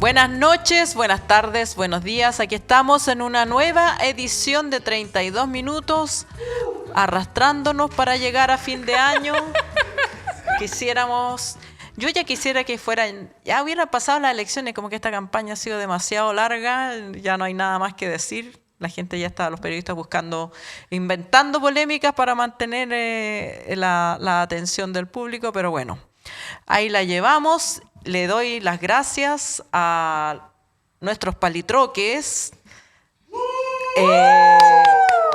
Buenas noches, buenas tardes, buenos días. Aquí estamos en una nueva edición de 32 minutos, arrastrándonos para llegar a fin de año. Yo ya quisiera que ya hubieran pasado las elecciones, como que esta campaña ha sido demasiado larga, ya no hay nada más que decir. La gente ya está, los periodistas inventando polémicas para mantener la atención del público, pero bueno, ahí la llevamos. Le doy las gracias a nuestros palitroques,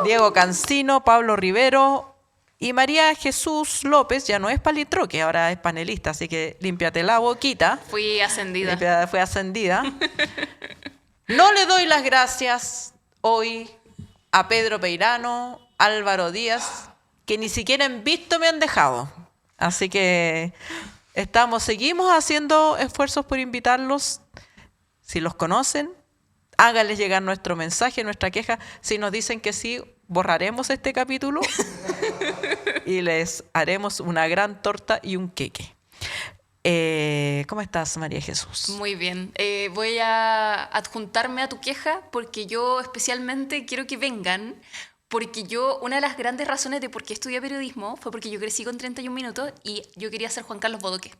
Diego Cancino, Pablo Rivero y María Jesús López. Ya no es palitroque, ahora es panelista, así que límpiate la boquita. Fui ascendida. Fue ascendida. No le doy las gracias hoy a Pedro Peirano, Álvaro Díaz, que ni siquiera en visto me han dejado. Así que seguimos haciendo esfuerzos por invitarlos. Si los conocen, háganles llegar nuestro mensaje, nuestra queja. Si nos dicen que sí, borraremos este capítulo y les haremos una gran torta y un queque. ¿Cómo estás, María Jesús? Muy bien. Voy a adjuntarme a tu queja porque yo especialmente quiero que vengan, porque una de las grandes razones de por qué estudié periodismo fue porque yo crecí con 31 minutos y yo quería ser Juan Carlos Bodoque.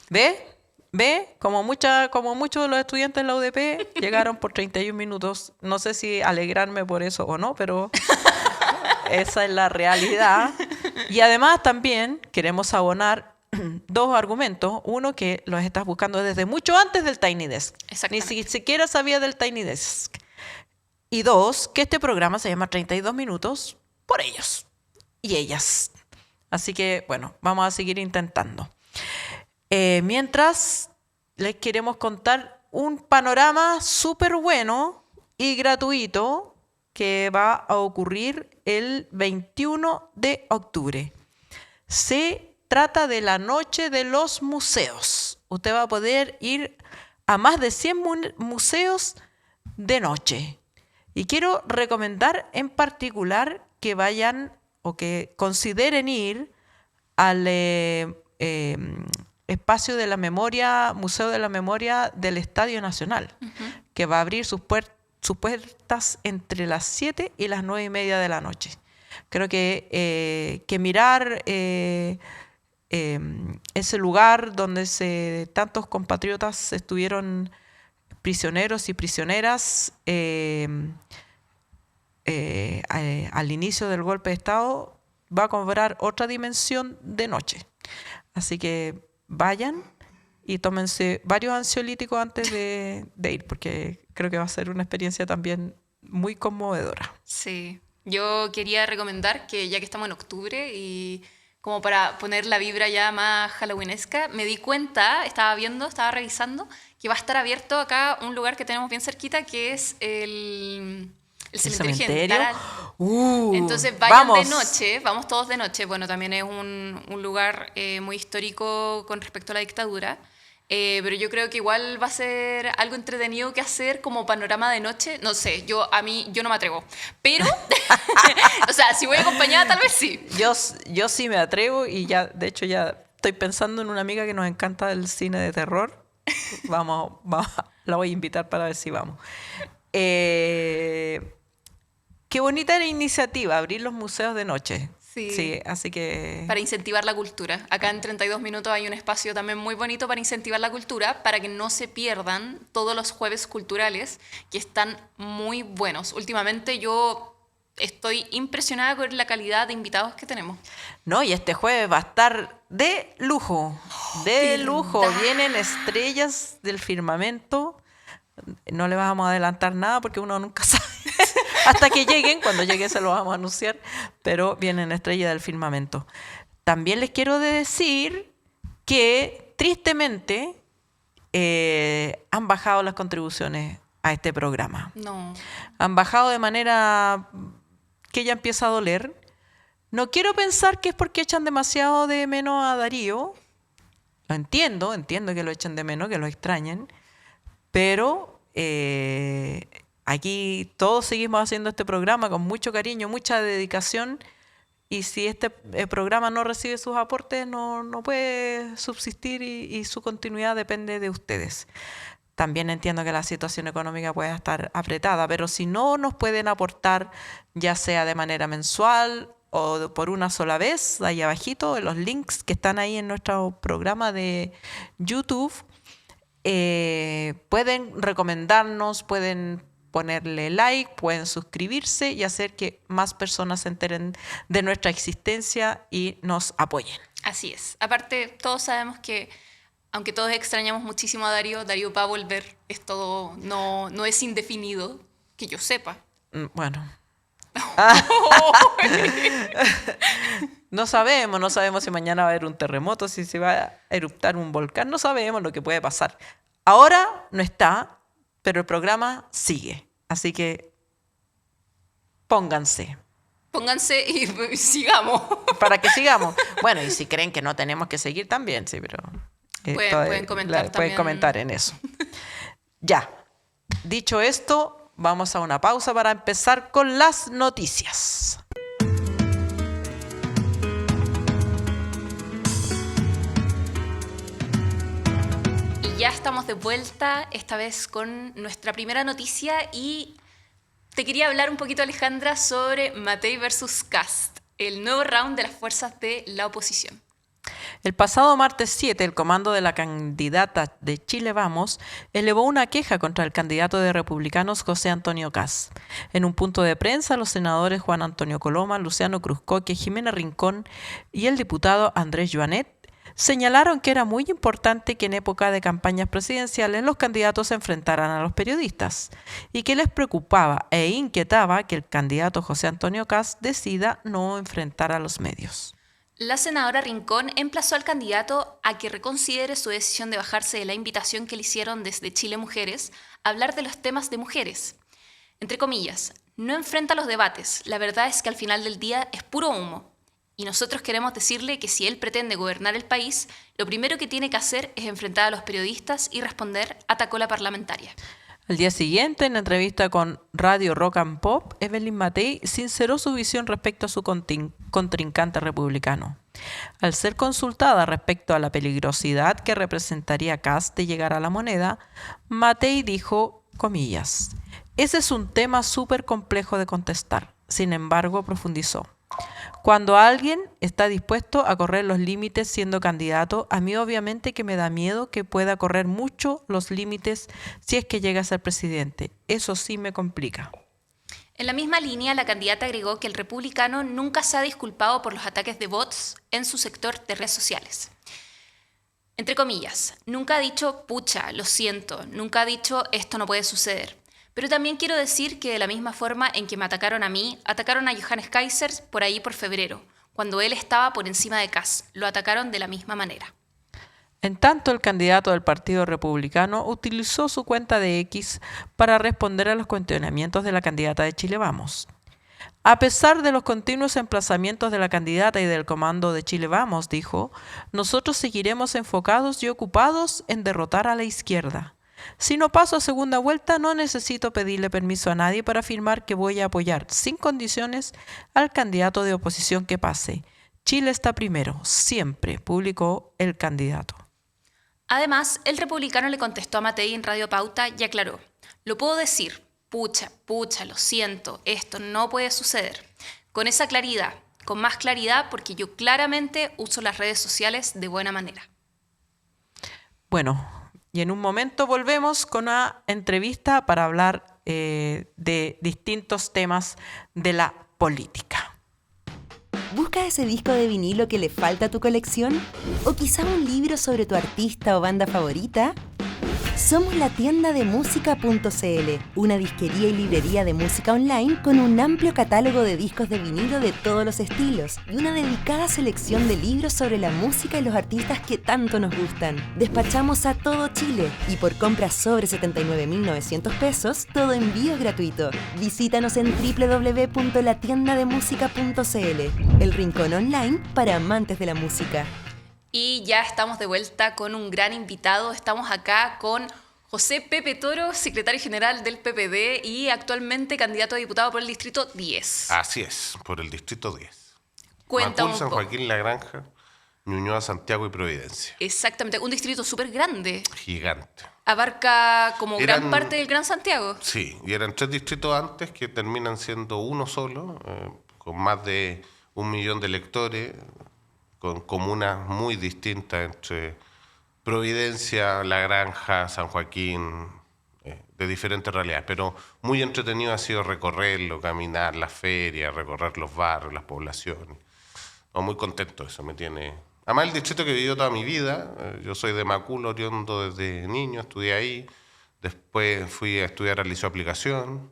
¿Ve? Como muchos de los estudiantes de la UDP llegaron por 31 minutos. No sé si alegrarme por eso o no, pero esa es la realidad. Y además también queremos abonar dos argumentos. Uno, que los estás buscando desde mucho antes del Tiny Desk. Ni siquiera sabía del Tiny Desk. Y dos, que este programa se llama 32 minutos por ellos y ellas. Así que, bueno, vamos a seguir intentando. Mientras, les queremos contar un panorama súper bueno y gratuito que va a ocurrir el 21 de octubre. Se trata de la Noche de los Museos. Usted va a poder ir a más de 100 museos de noche. Y quiero recomendar en particular que vayan o que consideren ir al espacio de la memoria, Museo de la Memoria del Estadio Nacional, que va a abrir sus puertas entre las 7 y las 9:30 de la noche. Creo que mirar ese lugar donde tantos compatriotas estuvieron prisioneros y prisioneras al inicio del golpe de Estado, va a cobrar otra dimensión de noche. Así que vayan y tómense varios ansiolíticos antes de ir, porque creo que va a ser una experiencia también muy conmovedora. Sí, yo quería recomendar que ya que estamos en octubre y como para poner la vibra ya más halloweenesca, me di cuenta, estaba revisando, que va a estar abierto acá un lugar que tenemos bien cerquita, que es el cementerio general. Entonces vayan de noche, vamos todos de noche. Bueno, también es un lugar muy histórico con respecto a la dictadura, pero yo creo que igual va a ser algo entretenido que hacer como panorama de noche. No sé, yo no me atrevo, pero o sea, si voy acompañada tal vez sí. Yo sí me atrevo y ya, de hecho ya estoy pensando en una amiga que nos encanta el cine de terror. Vamos, la voy a invitar para ver si vamos. Qué bonita la iniciativa, abrir los museos de noche. Sí, así que... Para incentivar la cultura. Acá en 32 minutos hay un espacio también muy bonito para incentivar la cultura, para que no se pierdan todos los jueves culturales, que están muy buenos. Últimamente yo estoy impresionada con la calidad de invitados que tenemos. No, y este jueves va a estar de lujo, lujo. Vienen estrellas del firmamento. No le vamos a adelantar nada porque uno nunca sabe. Hasta que lleguen, cuando lleguen se lo vamos a anunciar, pero vienen estrellas del firmamento. También les quiero decir que tristemente han bajado las contribuciones a este programa. No. Han bajado de manera que ya empieza a doler. No quiero pensar que es porque echan demasiado de menos a Darío. Lo entiendo que lo echen de menos, que lo extrañen, pero aquí todos seguimos haciendo este programa con mucho cariño, mucha dedicación, y si este programa no recibe sus aportes, no puede subsistir y su continuidad depende de ustedes. también entiendo que la situación económica pueda estar apretada, pero si no nos pueden aportar, ya sea de manera mensual o por una sola vez, ahí abajito, en los links que están ahí en nuestro programa de YouTube, pueden recomendarnos, pueden ponerle like, pueden suscribirse y hacer que más personas se enteren de nuestra existencia y nos apoyen. Así es. Aparte, todos sabemos que, aunque todos extrañamos muchísimo a Darío, Darío va a volver. Es todo, no es indefinido, que yo sepa. Bueno. No sabemos si mañana va a haber un terremoto, si se va a eruptar un volcán, no sabemos lo que puede pasar. Ahora no está, pero el programa sigue, así que pónganse. Pónganse y sigamos. Para que sigamos. Bueno, y si creen que no tenemos que seguir también, sí, pero... Pueden comentar también. Pueden comentar en eso. Ya, dicho esto, vamos a una pausa para empezar con las noticias. Ya estamos de vuelta, esta vez con nuestra primera noticia, y te quería hablar un poquito, Alejandra, sobre Matei versus Kast, el nuevo round de las fuerzas de la oposición. El pasado martes 7, el comando de la candidata de Chile Vamos elevó una queja contra el candidato de Republicanos José Antonio Kast. En un punto de prensa, los senadores Juan Antonio Coloma, Luciano Cruzcoque, Jimena Rincón y el diputado Andrés Joanet señalaron que era muy importante que en época de campañas presidenciales los candidatos se enfrentaran a los periodistas y que les preocupaba e inquietaba que el candidato José Antonio Kast decida no enfrentar a los medios. La senadora Rincón emplazó al candidato a que reconsidere su decisión de bajarse de la invitación que le hicieron desde Chile Mujeres a hablar de los temas de mujeres. Entre comillas, no enfrenta los debates, la verdad es que al final del día es puro humo. Y nosotros queremos decirle que si él pretende gobernar el país, lo primero que tiene que hacer es enfrentar a los periodistas y responder, atacó la parlamentaria. Al día siguiente, en entrevista con Radio Rock and Pop, Evelyn Matei sinceró su visión respecto a su contrincante republicano. Al ser consultada respecto a la peligrosidad que representaría Kast de llegar a la moneda, Matei dijo, comillas, ese es un tema súper complejo de contestar. Sin embargo, profundizó. Cuando alguien está dispuesto a correr los límites siendo candidato, a mí obviamente que me da miedo que pueda correr mucho los límites si es que llega a ser presidente. Eso sí me complica. En la misma línea, la candidata agregó que el republicano nunca se ha disculpado por los ataques de bots en su sector de redes sociales. Entre comillas, nunca ha dicho, pucha, lo siento, nunca ha dicho, esto no puede suceder. Pero también quiero decir que de la misma forma en que me atacaron a mí, atacaron a Johannes Kaiser por ahí por febrero, cuando él estaba por encima de Kast. Lo atacaron de la misma manera. En tanto, el candidato del Partido Republicano utilizó su cuenta de X para responder a los cuestionamientos de la candidata de Chile Vamos. A pesar de los continuos emplazamientos de la candidata y del comando de Chile Vamos, dijo, nosotros seguiremos enfocados y ocupados en derrotar a la izquierda. Si no paso a segunda vuelta, no necesito pedirle permiso a nadie para afirmar que voy a apoyar sin condiciones al candidato de oposición que pase. Chile está primero, siempre, publicó el candidato. Además, el republicano le contestó a Matei en Radio Pauta y aclaró, lo puedo decir, pucha, lo siento, esto no puede suceder. Con esa claridad, con más claridad, porque yo claramente uso las redes sociales de buena manera. Bueno, y en un momento volvemos con una entrevista para hablar de distintos temas de la política. ¿Buscas ese disco de vinilo que le falta a tu colección? ¿O quizá un libro sobre tu artista o banda favorita? Somos la tienda de música.cl, una disquería y librería de música online con un amplio catálogo de discos de vinilo de todos los estilos y una dedicada selección de libros sobre la música y los artistas que tanto nos gustan. Despachamos a todo Chile y por compras sobre 79.900 pesos, todo envío es gratuito. Visítanos en www.latiendademusica.cl, el rincón online para amantes de la música. Y ya estamos de vuelta con un gran invitado. Estamos acá con José Pepe Toro, secretario general del PPD y actualmente candidato a diputado por el Distrito 10. Así es, por el Distrito 10. Cuenta Macul, un San poco. Joaquín La Granja Ñuñoa, Santiago y Providencia. Exactamente, un distrito súper grande. Gigante. Abarca como gran Eran- parte del Gran Santiago. Sí, y eran 3 distritos antes que terminan siendo uno solo, con más de 1 millón de electores, con comunas muy distintas entre Providencia, La Granja, San Joaquín, de diferentes realidades. Pero muy entretenido ha sido recorrerlo, caminar las ferias, recorrer los barrios, las poblaciones. No, muy contento, eso me tiene... Además, el distrito que he vivido toda mi vida, yo soy de Macul, oriundo desde niño, estudié ahí, después fui a estudiar al Liceo de Aplicación,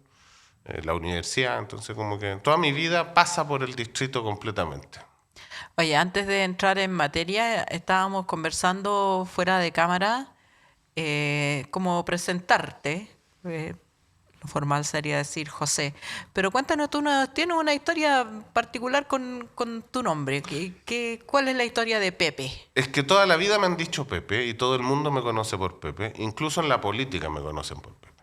la universidad, entonces como que toda mi vida pasa por el distrito completamente. Oye, antes de entrar en materia, estábamos conversando fuera de cámara cómo presentarte. Lo formal sería decir José. Pero cuéntanos, tú tienes una historia particular con tu nombre. ¿Cuál es la historia de Pepe? Es que toda la vida me han dicho Pepe y todo el mundo me conoce por Pepe, incluso en la política me conocen por Pepe.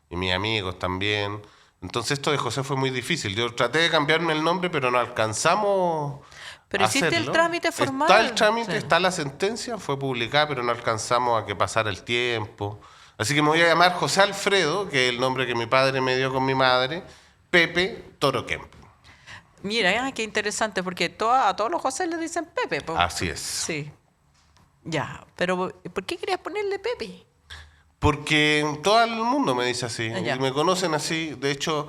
Y mis amigos también. Entonces esto de José fue muy difícil. Yo traté de cambiarme el nombre, pero no alcanzamos Pero a hiciste el hacerlo. trámite formal. Está el trámite, Sí. está la sentencia, fue publicada, pero no alcanzamos a que pasara el tiempo. Así que me voy a llamar José Alfredo, que es el nombre que mi padre me dio con mi madre, Pepe Toroquempo. Mira, qué interesante, porque a todos los José le dicen Pepe. Po. Así es. Sí. Ya, pero ¿por qué querías ponerle Pepe? Porque todo el mundo me dice así, Ah, ya. y me conocen así. De hecho,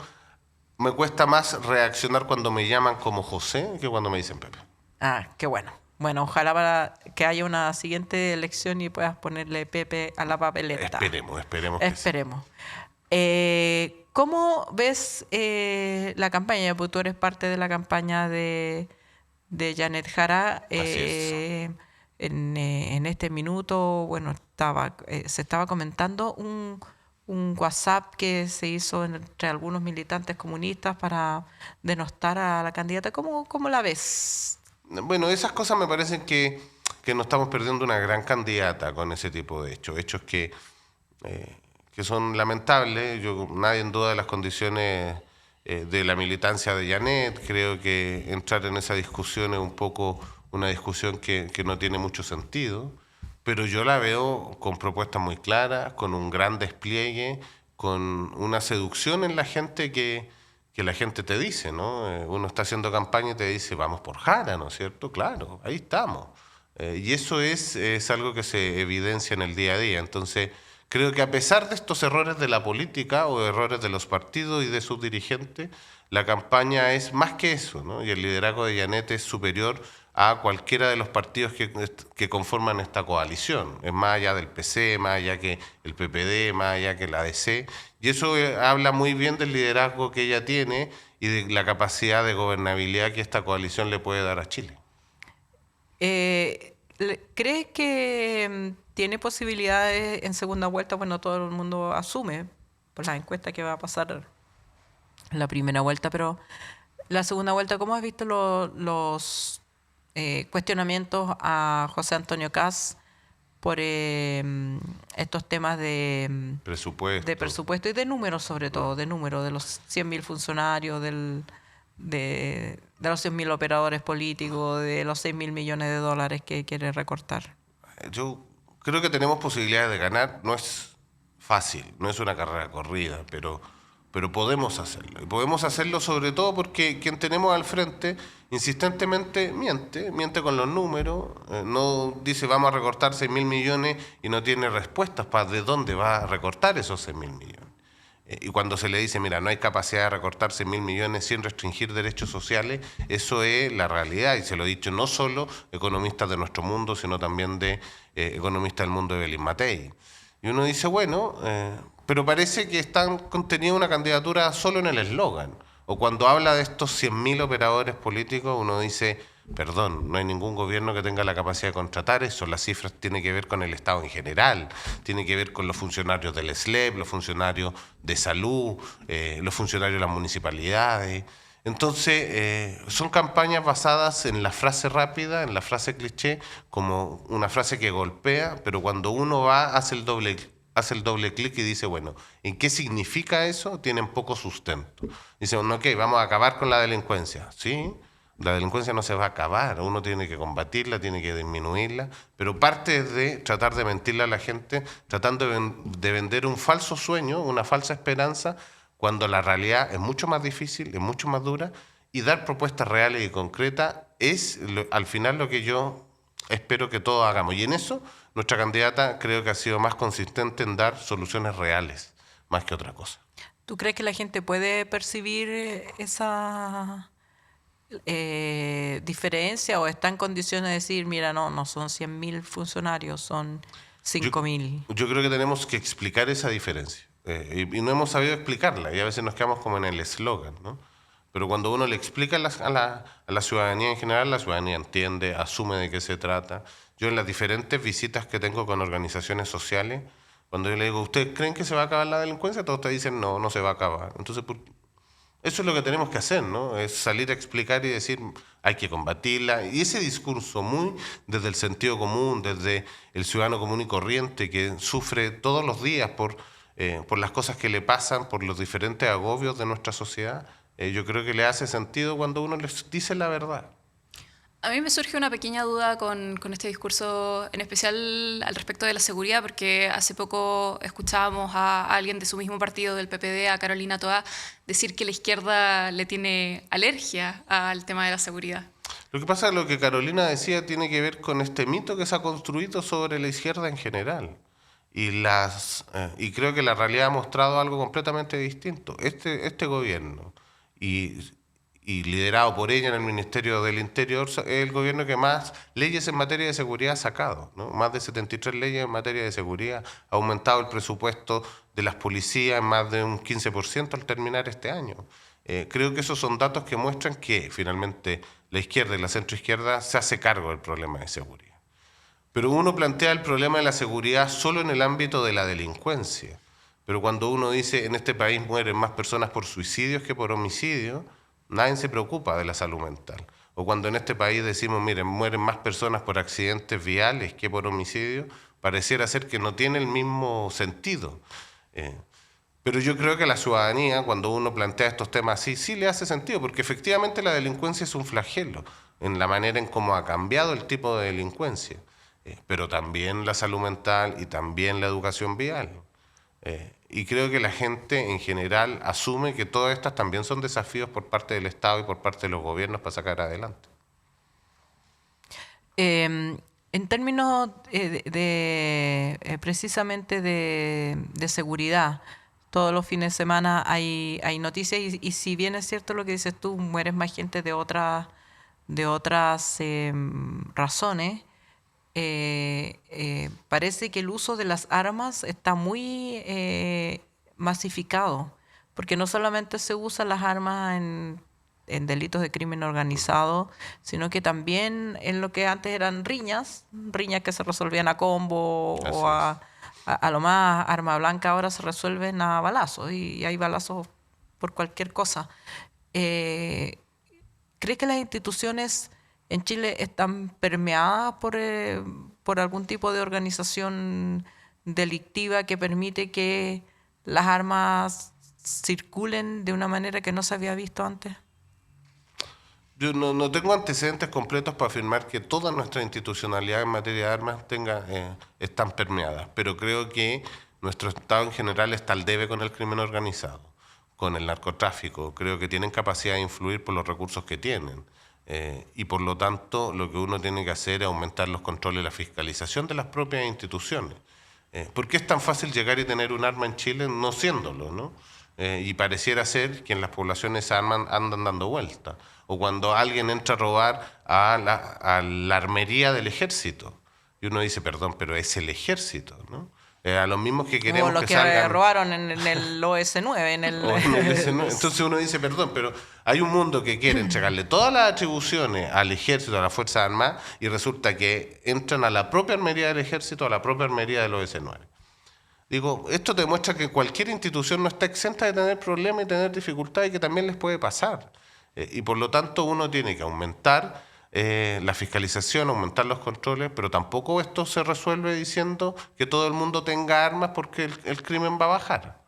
me cuesta más reaccionar cuando me llaman como José que cuando me dicen Pepe. Ah, qué bueno. Bueno, ojalá para que haya una siguiente elección y puedas ponerle Pepe a la papeleta. Esperemos que sí. Esperemos. ¿Cómo ves la campaña? Pues tú eres parte de la campaña de Janet Jara. es. En este minuto, bueno, se estaba comentando un WhatsApp que se hizo entre algunos militantes comunistas para denostar a la candidata. ¿Cómo la ves? Bueno, esas cosas me parecen que nos estamos perdiendo una gran candidata con ese tipo de hechos. Hechos que son lamentables. Nadie en duda de las condiciones de la militancia de Janet. Creo que entrar en esa discusión es un poco una discusión que no tiene mucho sentido. Pero yo la veo con propuestas muy claras, con un gran despliegue, con una seducción en la gente que la gente te dice, ¿no? Uno está haciendo campaña y te dice, vamos por Jara, ¿no es cierto? Claro, ahí estamos. Y eso es algo que se evidencia en el día a día. Entonces, creo que a pesar de estos errores de la política o errores de los partidos y de sus dirigentes, la campaña es más que eso, ¿no? Y el liderazgo de Janet es superior a cualquiera de los partidos que conforman esta coalición. Es más allá del PC, más allá que el PPD, más allá que la ADC. Y eso habla muy bien del liderazgo que ella tiene y de la capacidad de gobernabilidad que esta coalición le puede dar a Chile. ¿Crees que tiene posibilidades en segunda vuelta? Bueno, todo el mundo asume por las encuestas que va a pasar la primera vuelta, pero la segunda vuelta, ¿cómo has visto los cuestionamientos a José Antonio Kast por estos temas de presupuesto y de números, sobre todo, de números, de los 100.000 funcionarios, de los 100.000 operadores políticos, de los 6.000 millones de dólares que quiere recortar? Yo creo que tenemos posibilidades de ganar. No es fácil, no es una carrera corrida, pero podemos hacerlo. Y podemos hacerlo sobre todo porque quien tenemos al frente insistentemente miente con los números, no dice vamos a recortar 6.000 millones y no tiene respuestas para de dónde va a recortar esos 6.000 millones. Y cuando se le dice, mira, no hay capacidad de recortar 6.000 millones sin restringir derechos sociales, eso es la realidad. Y se lo he dicho no solo economistas de nuestro mundo, sino también de economistas del mundo de Belín Matei. Y uno dice, bueno, pero parece que están conteniendo una candidatura solo en el eslogan. O cuando habla de estos 100.000 operadores políticos, uno dice, perdón, no hay ningún gobierno que tenga la capacidad de contratar eso. Las cifras tienen que ver con el Estado en general, tienen que ver con los funcionarios del SLEP, los funcionarios de salud, los funcionarios de las municipalidades. Entonces, son campañas basadas en la frase rápida, en la frase cliché, como una frase que golpea, pero cuando uno va, hace el doble clic y dice, bueno, ¿en qué significa eso? Tienen poco sustento. Dicen, ok, vamos a acabar con la delincuencia. Sí, La delincuencia no se va a acabar, uno tiene que combatirla, tiene que disminuirla, pero parte de tratar de mentirle a la gente, tratando de vender un falso sueño, una falsa esperanza, cuando la realidad es mucho más difícil, es mucho más dura, y dar propuestas reales y concretas es al final lo que yo espero que todos hagamos. Y en eso nuestra candidata creo que ha sido más consistente en dar soluciones reales, más que otra cosa. ¿Tú crees que la gente puede percibir esa diferencia o está en condiciones de decir, mira, no son 100.000 funcionarios, son 5.000? Yo creo que tenemos que explicar esa diferencia. Y no hemos sabido explicarla, y a veces nos quedamos como en el eslogan, ¿no? Pero cuando uno le explica a la ciudadanía en general, la ciudadanía entiende, asume de qué se trata. Yo en las diferentes visitas que tengo con organizaciones sociales, cuando yo le digo, ¿ustedes creen que se va a acabar la delincuencia? Todos te dicen, no se va a acabar. Entonces, eso es lo que tenemos que hacer, ¿no? Es salir a explicar y decir, hay que combatirla. Y ese discurso muy desde el sentido común, desde el ciudadano común y corriente que sufre todos los días por las cosas que le pasan, por los diferentes agobios de nuestra sociedad, yo creo que le hace sentido cuando uno les dice la verdad. A mí me surge una pequeña duda con este discurso, en especial al respecto de la seguridad, porque hace poco escuchábamos a alguien de su mismo partido, del PPD, a Carolina Toá, decir que la izquierda le tiene alergia al tema de la seguridad. Lo que pasa es que lo que Carolina decía tiene que ver con este mito que se ha construido sobre la izquierda en general. Y creo que la realidad ha mostrado algo completamente distinto. Este gobierno, y liderado por ella en el Ministerio del Interior, es el gobierno que más leyes en materia de seguridad ha sacado, ¿no? Más de 73 leyes en materia de seguridad, ha aumentado el presupuesto de las policías en más de un 15% al terminar este año. Creo que esos son datos que muestran que finalmente la izquierda y la centroizquierda se hace cargo del problema de seguridad. Pero uno plantea el problema de la seguridad solo en el ámbito de la delincuencia. Pero cuando uno dice en este país mueren más personas por suicidios que por homicidios, nadie se preocupa de la salud mental. O cuando en este país decimos, miren, mueren más personas por accidentes viales que por homicidios, pareciera ser que no tiene el mismo sentido. Pero yo creo que a la ciudadanía, cuando uno plantea estos temas así, sí le hace sentido, porque efectivamente la delincuencia es un flagelo en la manera en cómo ha cambiado el tipo de delincuencia, pero también la salud mental y también la educación vial. Y creo que la gente en general asume que todas estas también son desafíos por parte del Estado y por parte de los gobiernos para sacar adelante. En términos precisamente de seguridad, todos los fines de semana hay noticias y si bien es cierto lo que dices tú, mueres más gente de otras razones, parece que el uso de las armas está muy masificado, porque no solamente se usan las armas en delitos de crimen organizado, sino que también en lo que antes eran riñas que se resolvían a combo o a lo más arma blanca, ahora se resuelven a balazos y hay balazos por cualquier cosa. ¿Crees que las instituciones en Chile están permeadas por algún tipo de organización delictiva que permite que las armas circulen de una manera que no se había visto antes? Yo no tengo antecedentes completos para afirmar que toda nuestra institucionalidad en materia de armas están permeadas, pero creo que nuestro Estado en general está al debe con el crimen organizado, con el narcotráfico. Creo que tienen capacidad de influir por los recursos que tienen. Y por lo tanto lo que uno tiene que hacer es aumentar los controles y la fiscalización de las propias instituciones. ¿Por qué es tan fácil llegar y tener un arma en Chile no siéndolo, ¿no? Y pareciera ser que en las poblaciones se andan dando vueltas. O cuando alguien entra a robar a la armería del ejército. Y uno dice, perdón, pero es el ejército, ¿no? A los mismos que queremos como los que salgan... robaron en el OS9. Entonces uno dice, perdón, pero hay un mundo que quiere entregarle todas las atribuciones al ejército, a las Fuerzas Armadas, y resulta que entran a la propia armería del ejército, a la propia armería del OS9. Digo, esto demuestra que cualquier institución no está exenta de tener problemas y tener dificultades y que también les puede pasar. Y por lo tanto uno tiene que aumentar la fiscalización, aumentar los controles, pero tampoco esto se resuelve diciendo que todo el mundo tenga armas porque el crimen va a bajar.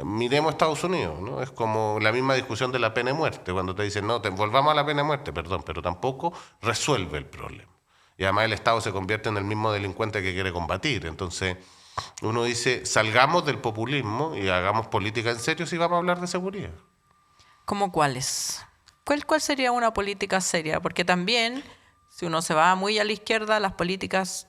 Miremos Estados Unidos, ¿no? Es como la misma discusión de la pena de muerte, cuando te dicen, no, volvamos a la pena de muerte, perdón, pero tampoco resuelve el problema. Y además el Estado se convierte en el mismo delincuente que quiere combatir. Entonces, uno dice, salgamos del populismo y hagamos política en serio si vamos a hablar de seguridad. ¿Cómo cuáles? ¿Cuál sería una política seria? Porque también, si uno se va muy a la izquierda, las políticas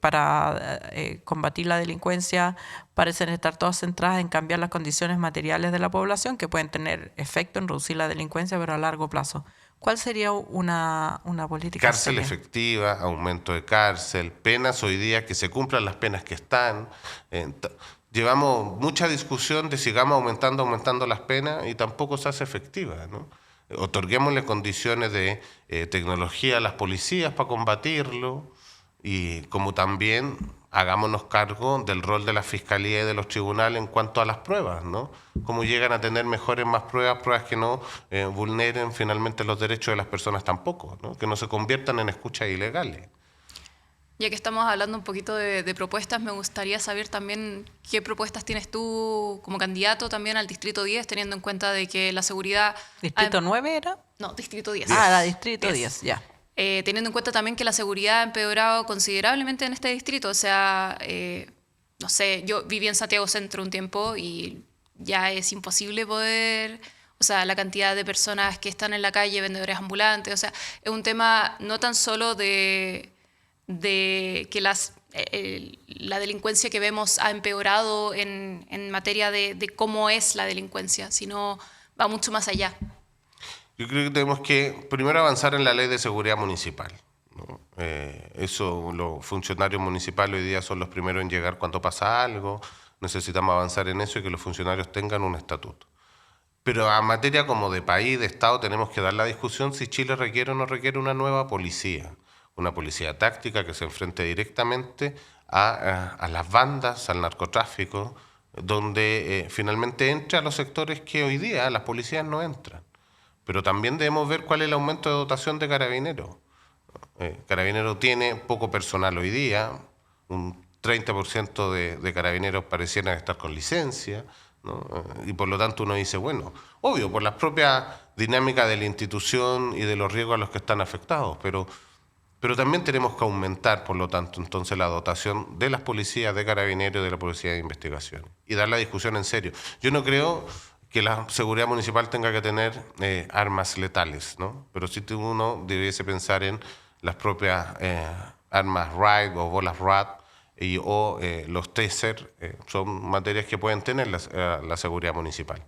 para combatir la delincuencia parecen estar todas centradas en cambiar las condiciones materiales de la población, que pueden tener efecto en reducir la delincuencia, pero a largo plazo. ¿Cuál sería una política Cárcel seria? efectiva, aumento de cárcel, penas hoy día, que se cumplan las penas que están. Llevamos mucha discusión de sigamos aumentando las penas y tampoco se hace efectiva, ¿no? Otorguémosle condiciones de tecnología a las policías para combatirlo y como también hagámonos cargo del rol de la fiscalía y de los tribunales en cuanto a las pruebas, ¿no? Cómo llegan a tener mejores, más pruebas que no vulneren finalmente los derechos de las personas tampoco, ¿no? Que no se conviertan en escuchas ilegales. Ya que estamos hablando un poquito de propuestas, me gustaría saber también qué propuestas tienes tú como candidato también al Distrito 10, teniendo en cuenta de que la seguridad... ¿Distrito 9 era? No, Distrito 10. Ah, la Distrito 10, ya. Teniendo en cuenta también que la seguridad ha empeorado considerablemente en este distrito. O sea, no sé, yo viví en Santiago Centro un tiempo y ya es imposible poder... O sea, la cantidad de personas que están en la calle, vendedores ambulantes. O sea, es un tema no tan solo de que la delincuencia que vemos ha empeorado en materia de cómo es la delincuencia, sino va mucho más allá. Yo creo que tenemos que primero avanzar en la ley de seguridad municipal, ¿no? Eso, los funcionarios municipales hoy día son los primeros en llegar cuando pasa algo. Necesitamos avanzar en eso y que los funcionarios tengan un estatuto. Pero a materia como de país, de Estado, tenemos que dar la discusión si Chile requiere o no requiere una nueva policía. Una policía táctica que se enfrente directamente a las bandas, al narcotráfico, donde finalmente entra a los sectores que hoy día las policías no entran. Pero también debemos ver cuál es el aumento de dotación de Carabineros. Carabineros tiene poco personal hoy día, un 30% de Carabineros parecieran estar con licencia, ¿no? Y por lo tanto uno dice, bueno, obvio, por las propias dinámicas de la institución y de los riesgos a los que están afectados, pero también tenemos que aumentar, por lo tanto, entonces la dotación de las policías, de Carabineros y de la Policía de Investigación. Y dar la discusión en serio. Yo no creo que la seguridad municipal tenga que tener armas letales, ¿no? Pero sí uno debiese pensar en las propias armas RIFE o bolas RAT o los taser, son materias que pueden tener la seguridad municipal.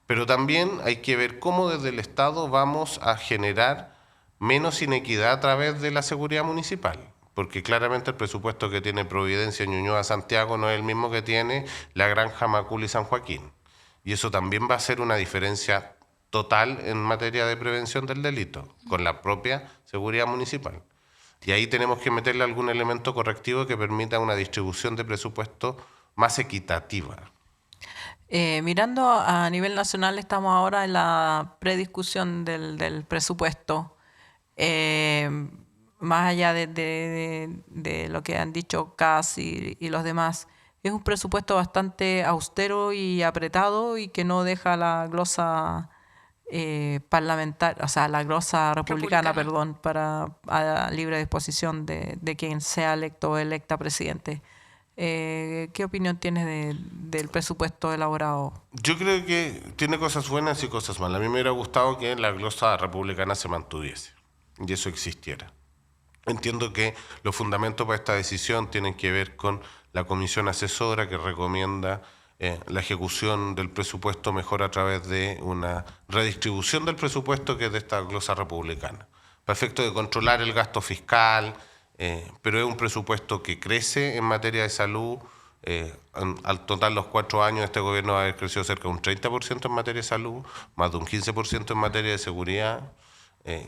Pero también hay que ver cómo desde el Estado vamos a generar menos inequidad a través de la seguridad municipal, porque claramente el presupuesto que tiene Providencia, Ñuñoa, Santiago no es el mismo que tiene la Granja, Macul y San Joaquín. Y eso también va a ser una diferencia total en materia de prevención del delito, con la propia seguridad municipal. Y ahí tenemos que meterle algún elemento correctivo que permita una distribución de presupuesto más equitativa. Mirando a nivel nacional, estamos ahora en la prediscusión del presupuesto. Más allá de lo que han dicho Kass y los demás, es un presupuesto bastante austero y apretado y que no deja la glosa parlamentaria, o sea, la glosa republicana, perdón, a libre disposición de quien sea electo o electa presidente. ¿Qué opinión tienes del presupuesto elaborado? Yo creo que tiene cosas buenas y cosas malas. A mí me hubiera gustado que la glosa republicana se mantuviese y eso existiera. Entiendo que los fundamentos para esta decisión tienen que ver con la comisión asesora que recomienda la ejecución del presupuesto mejor a través de una redistribución del presupuesto que es de esta glosa republicana. Para efecto de controlar el gasto fiscal, pero es un presupuesto que crece en materia de salud. Al total los 4 años este gobierno va a haber crecido cerca de un 30% en materia de salud, más de un 15% en materia de seguridad.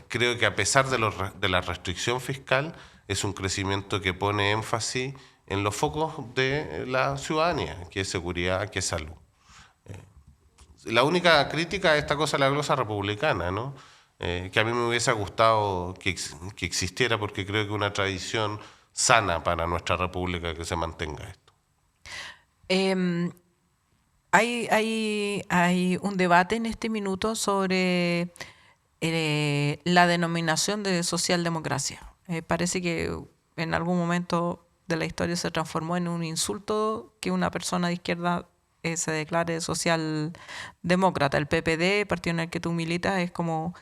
Creo que a pesar de la restricción fiscal, es un crecimiento que pone énfasis en los focos de la ciudadanía, que es seguridad, que es salud. La única crítica a esta cosa es la glosa republicana, ¿no? Que a mí me hubiese gustado que existiera, porque creo que es una tradición sana para nuestra república que se mantenga esto. Hay un debate en este minuto sobre la denominación de socialdemocracia. Parece que en algún momento de la historia se transformó en un insulto que una persona de izquierda se declare socialdemócrata. El PPD, partido en el que tú militas, es como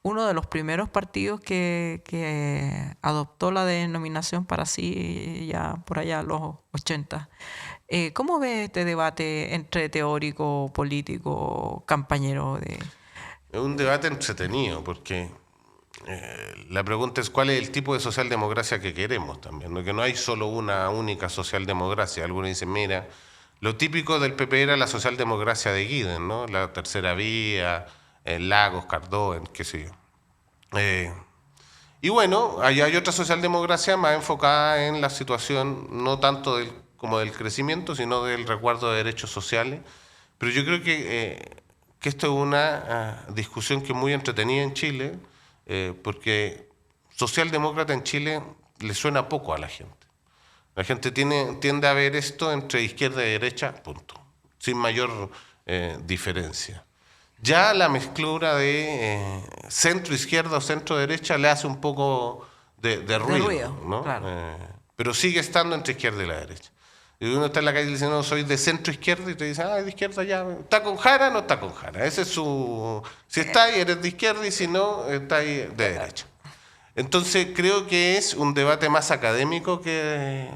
uno de los primeros partidos que adoptó la denominación para sí ya por allá los 80. ¿Cómo ves este debate entre teórico, político, campañero de...? Es un debate entretenido porque la pregunta es cuál es el tipo de socialdemocracia que queremos también, ¿no? Que no hay solo una única socialdemocracia. Algunos dicen, mira, lo típico del PP era la socialdemocracia de Guiden, ¿no? La tercera vía, Lagos, Cardó, qué sé yo. Y bueno, hay otra socialdemocracia más enfocada en la situación, no tanto como del crecimiento, sino del resguardo de derechos sociales. Pero yo creo que esto es una discusión que es muy entretenida en Chile, porque socialdemócrata en Chile le suena poco a la gente. La gente tiende a ver esto entre izquierda y derecha, punto, sin mayor diferencia. Ya la mezclura de centro-izquierda o centro-derecha le hace un poco de ruido, ¿no? Claro. Pero sigue estando entre izquierda y la derecha. Y uno está en la calle y dice, no, soy de centro-izquierda, y te dice, de izquierda ya. ¿Está con Jara? No está con Jara. Ese es su... Si está ahí, eres de izquierda, y si no, está ahí de derecha. Entonces creo que es un debate más académico que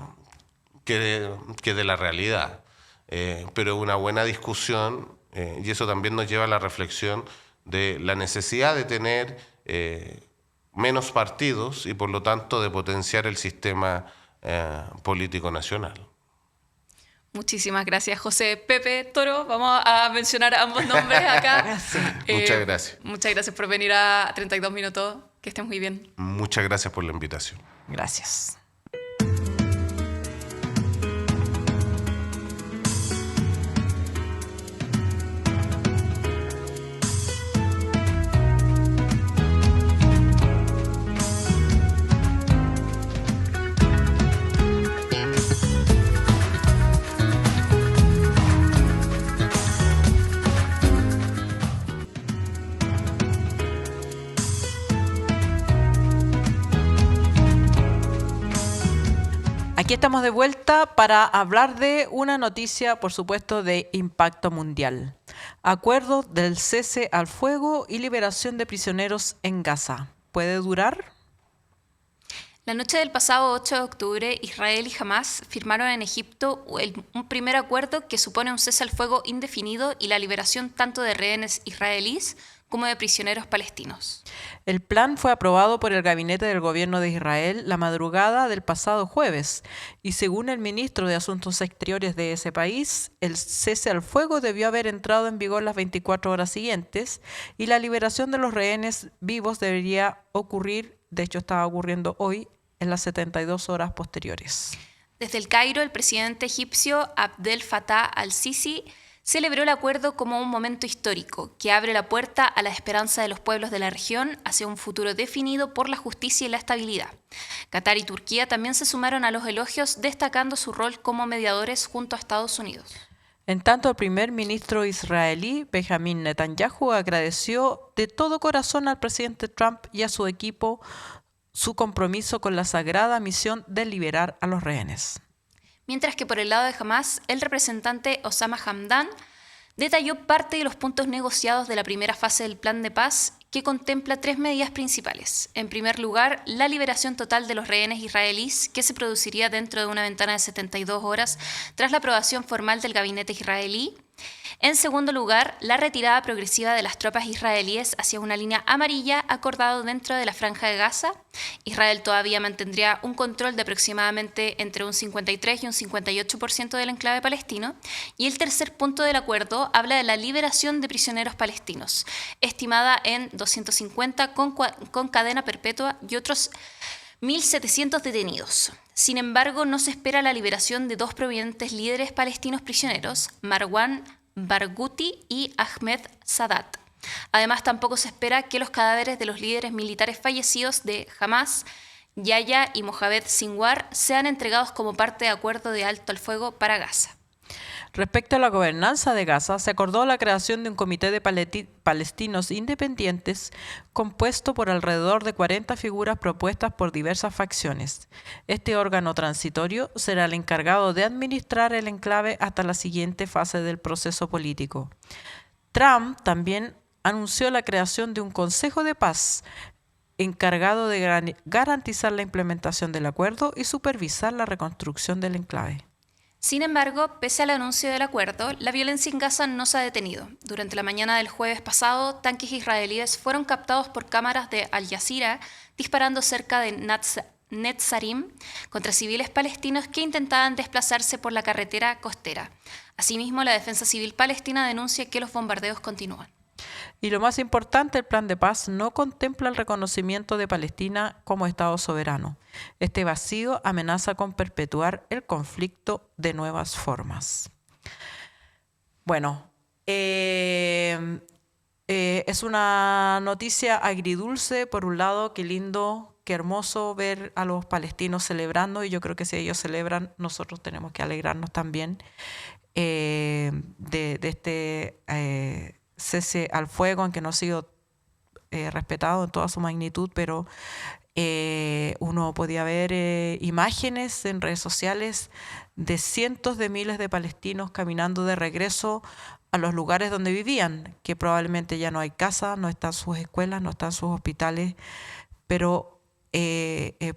de la realidad. Pero una buena discusión, y eso también nos lleva a la reflexión de la necesidad de tener menos partidos y por lo tanto de potenciar el sistema político nacional. Muchísimas gracias, José. Pepe, Toro, vamos a mencionar ambos nombres acá. Muchas gracias. Muchas gracias por venir a 32 Minutos. Que estén muy bien. Muchas gracias por la invitación. Gracias. Aquí estamos de vuelta para hablar de una noticia, por supuesto, de impacto mundial. Acuerdo del cese al fuego y liberación de prisioneros en Gaza. ¿Puede durar? La noche del pasado 8 de octubre, Israel y Hamás firmaron en Egipto un primer acuerdo que supone un cese al fuego indefinido y la liberación tanto de rehenes israelíes como de prisioneros palestinos. El plan fue aprobado por el gabinete del gobierno de Israel la madrugada del pasado jueves y según el ministro de Asuntos Exteriores de ese país, el cese al fuego debió haber entrado en vigor las 24 horas siguientes y la liberación de los rehenes vivos debería ocurrir, de hecho estaba ocurriendo hoy, en las 72 horas posteriores. Desde el Cairo, el presidente egipcio Abdel Fattah al-Sisi celebró el acuerdo como un momento histórico que abre la puerta a la esperanza de los pueblos de la región hacia un futuro definido por la justicia y la estabilidad. Qatar y Turquía también se sumaron a los elogios, destacando su rol como mediadores junto a Estados Unidos. En tanto, el primer ministro israelí, Benjamin Netanyahu, agradeció de todo corazón al presidente Trump y a su equipo su compromiso con la sagrada misión de liberar a los rehenes. Mientras que por el lado de Hamás, el representante Osama Hamdan detalló parte de los puntos negociados de la primera fase del plan de paz, que contempla 3 medidas principales. En primer lugar, la liberación total de los rehenes israelíes, que se produciría dentro de una ventana de 72 horas tras la aprobación formal del gabinete israelí. En segundo lugar, la retirada progresiva de las tropas israelíes hacia una línea amarilla acordado dentro de la Franja de Gaza. Israel todavía mantendría un control de aproximadamente entre un 53 y un 58% del enclave palestino. Y el tercer punto del acuerdo habla de la liberación de prisioneros palestinos, estimada en 250 con cadena perpetua y otros 1.700 detenidos. Sin embargo, no se espera la liberación de 2 prominentes líderes palestinos prisioneros, Marwan Barghouti y Ahmed Sadat. Además, tampoco se espera que los cadáveres de los líderes militares fallecidos de Hamás, Yahya y Mohamed Sinwar, sean entregados como parte de acuerdo de alto al fuego para Gaza. Respecto a la gobernanza de Gaza, se acordó la creación de un comité de palestinos independientes compuesto por alrededor de 40 figuras propuestas por diversas facciones. Este órgano transitorio será el encargado de administrar el enclave hasta la siguiente fase del proceso político. Trump también anunció la creación de un Consejo de Paz encargado de garantizar la implementación del acuerdo y supervisar la reconstrucción del enclave. Sin embargo, pese al anuncio del acuerdo, la violencia en Gaza no se ha detenido. Durante la mañana del jueves pasado, tanques israelíes fueron captados por cámaras de Al Jazeera disparando cerca de Netzarim contra civiles palestinos que intentaban desplazarse por la carretera costera. Asimismo, la Defensa Civil Palestina denuncia que los bombardeos continúan. Y lo más importante, el plan de paz no contempla el reconocimiento de Palestina como Estado soberano. Este vacío amenaza con perpetuar el conflicto de nuevas formas. Bueno, es una noticia agridulce. Por un lado, qué lindo, qué hermoso ver a los palestinos celebrando, y yo creo que si ellos celebran, nosotros tenemos que alegrarnos también de este cese al fuego, aunque no ha sido respetado en toda su magnitud, pero uno podía ver imágenes en redes sociales de cientos de miles de palestinos caminando de regreso a los lugares donde vivían, que probablemente ya no hay casa, no están sus escuelas, no están sus hospitales, pero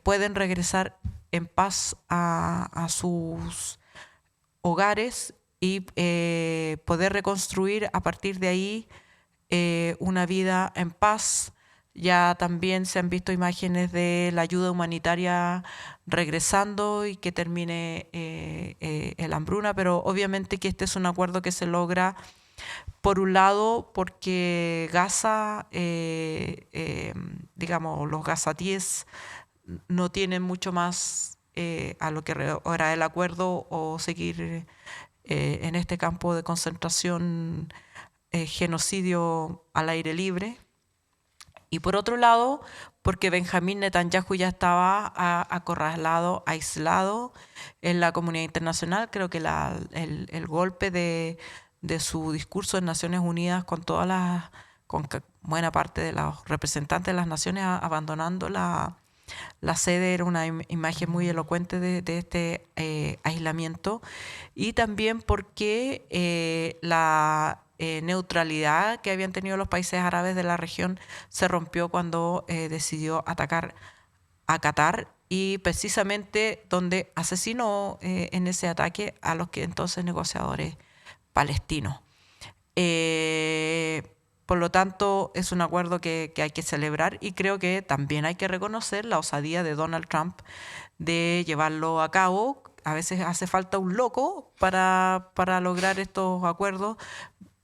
pueden regresar en paz a sus hogares y poder reconstruir a partir de ahí una vida en paz. Ya también se han visto imágenes de la ayuda humanitaria regresando y que termine la hambruna, pero obviamente que este es un acuerdo que se logra, por un lado, porque Gaza, digamos, los gazatíes no tienen mucho más a lo que era el acuerdo o seguir en este campo de concentración, genocidio al aire libre. Y por otro lado, porque Benjamín Netanyahu ya estaba acorralado, aislado en la comunidad internacional. Creo que el golpe de su discurso en Naciones Unidas con buena parte de los representantes de las naciones abandonando la sede era una imagen muy elocuente de este aislamiento. Y también porque la neutralidad que habían tenido los países árabes de la región se rompió cuando decidió atacar a Qatar, y precisamente donde asesinó en ese ataque a los que entonces negociadores palestinos. Por lo tanto, es un acuerdo que hay que celebrar, y creo que también hay que reconocer la osadía de Donald Trump de llevarlo a cabo. A veces hace falta un loco para lograr estos acuerdos.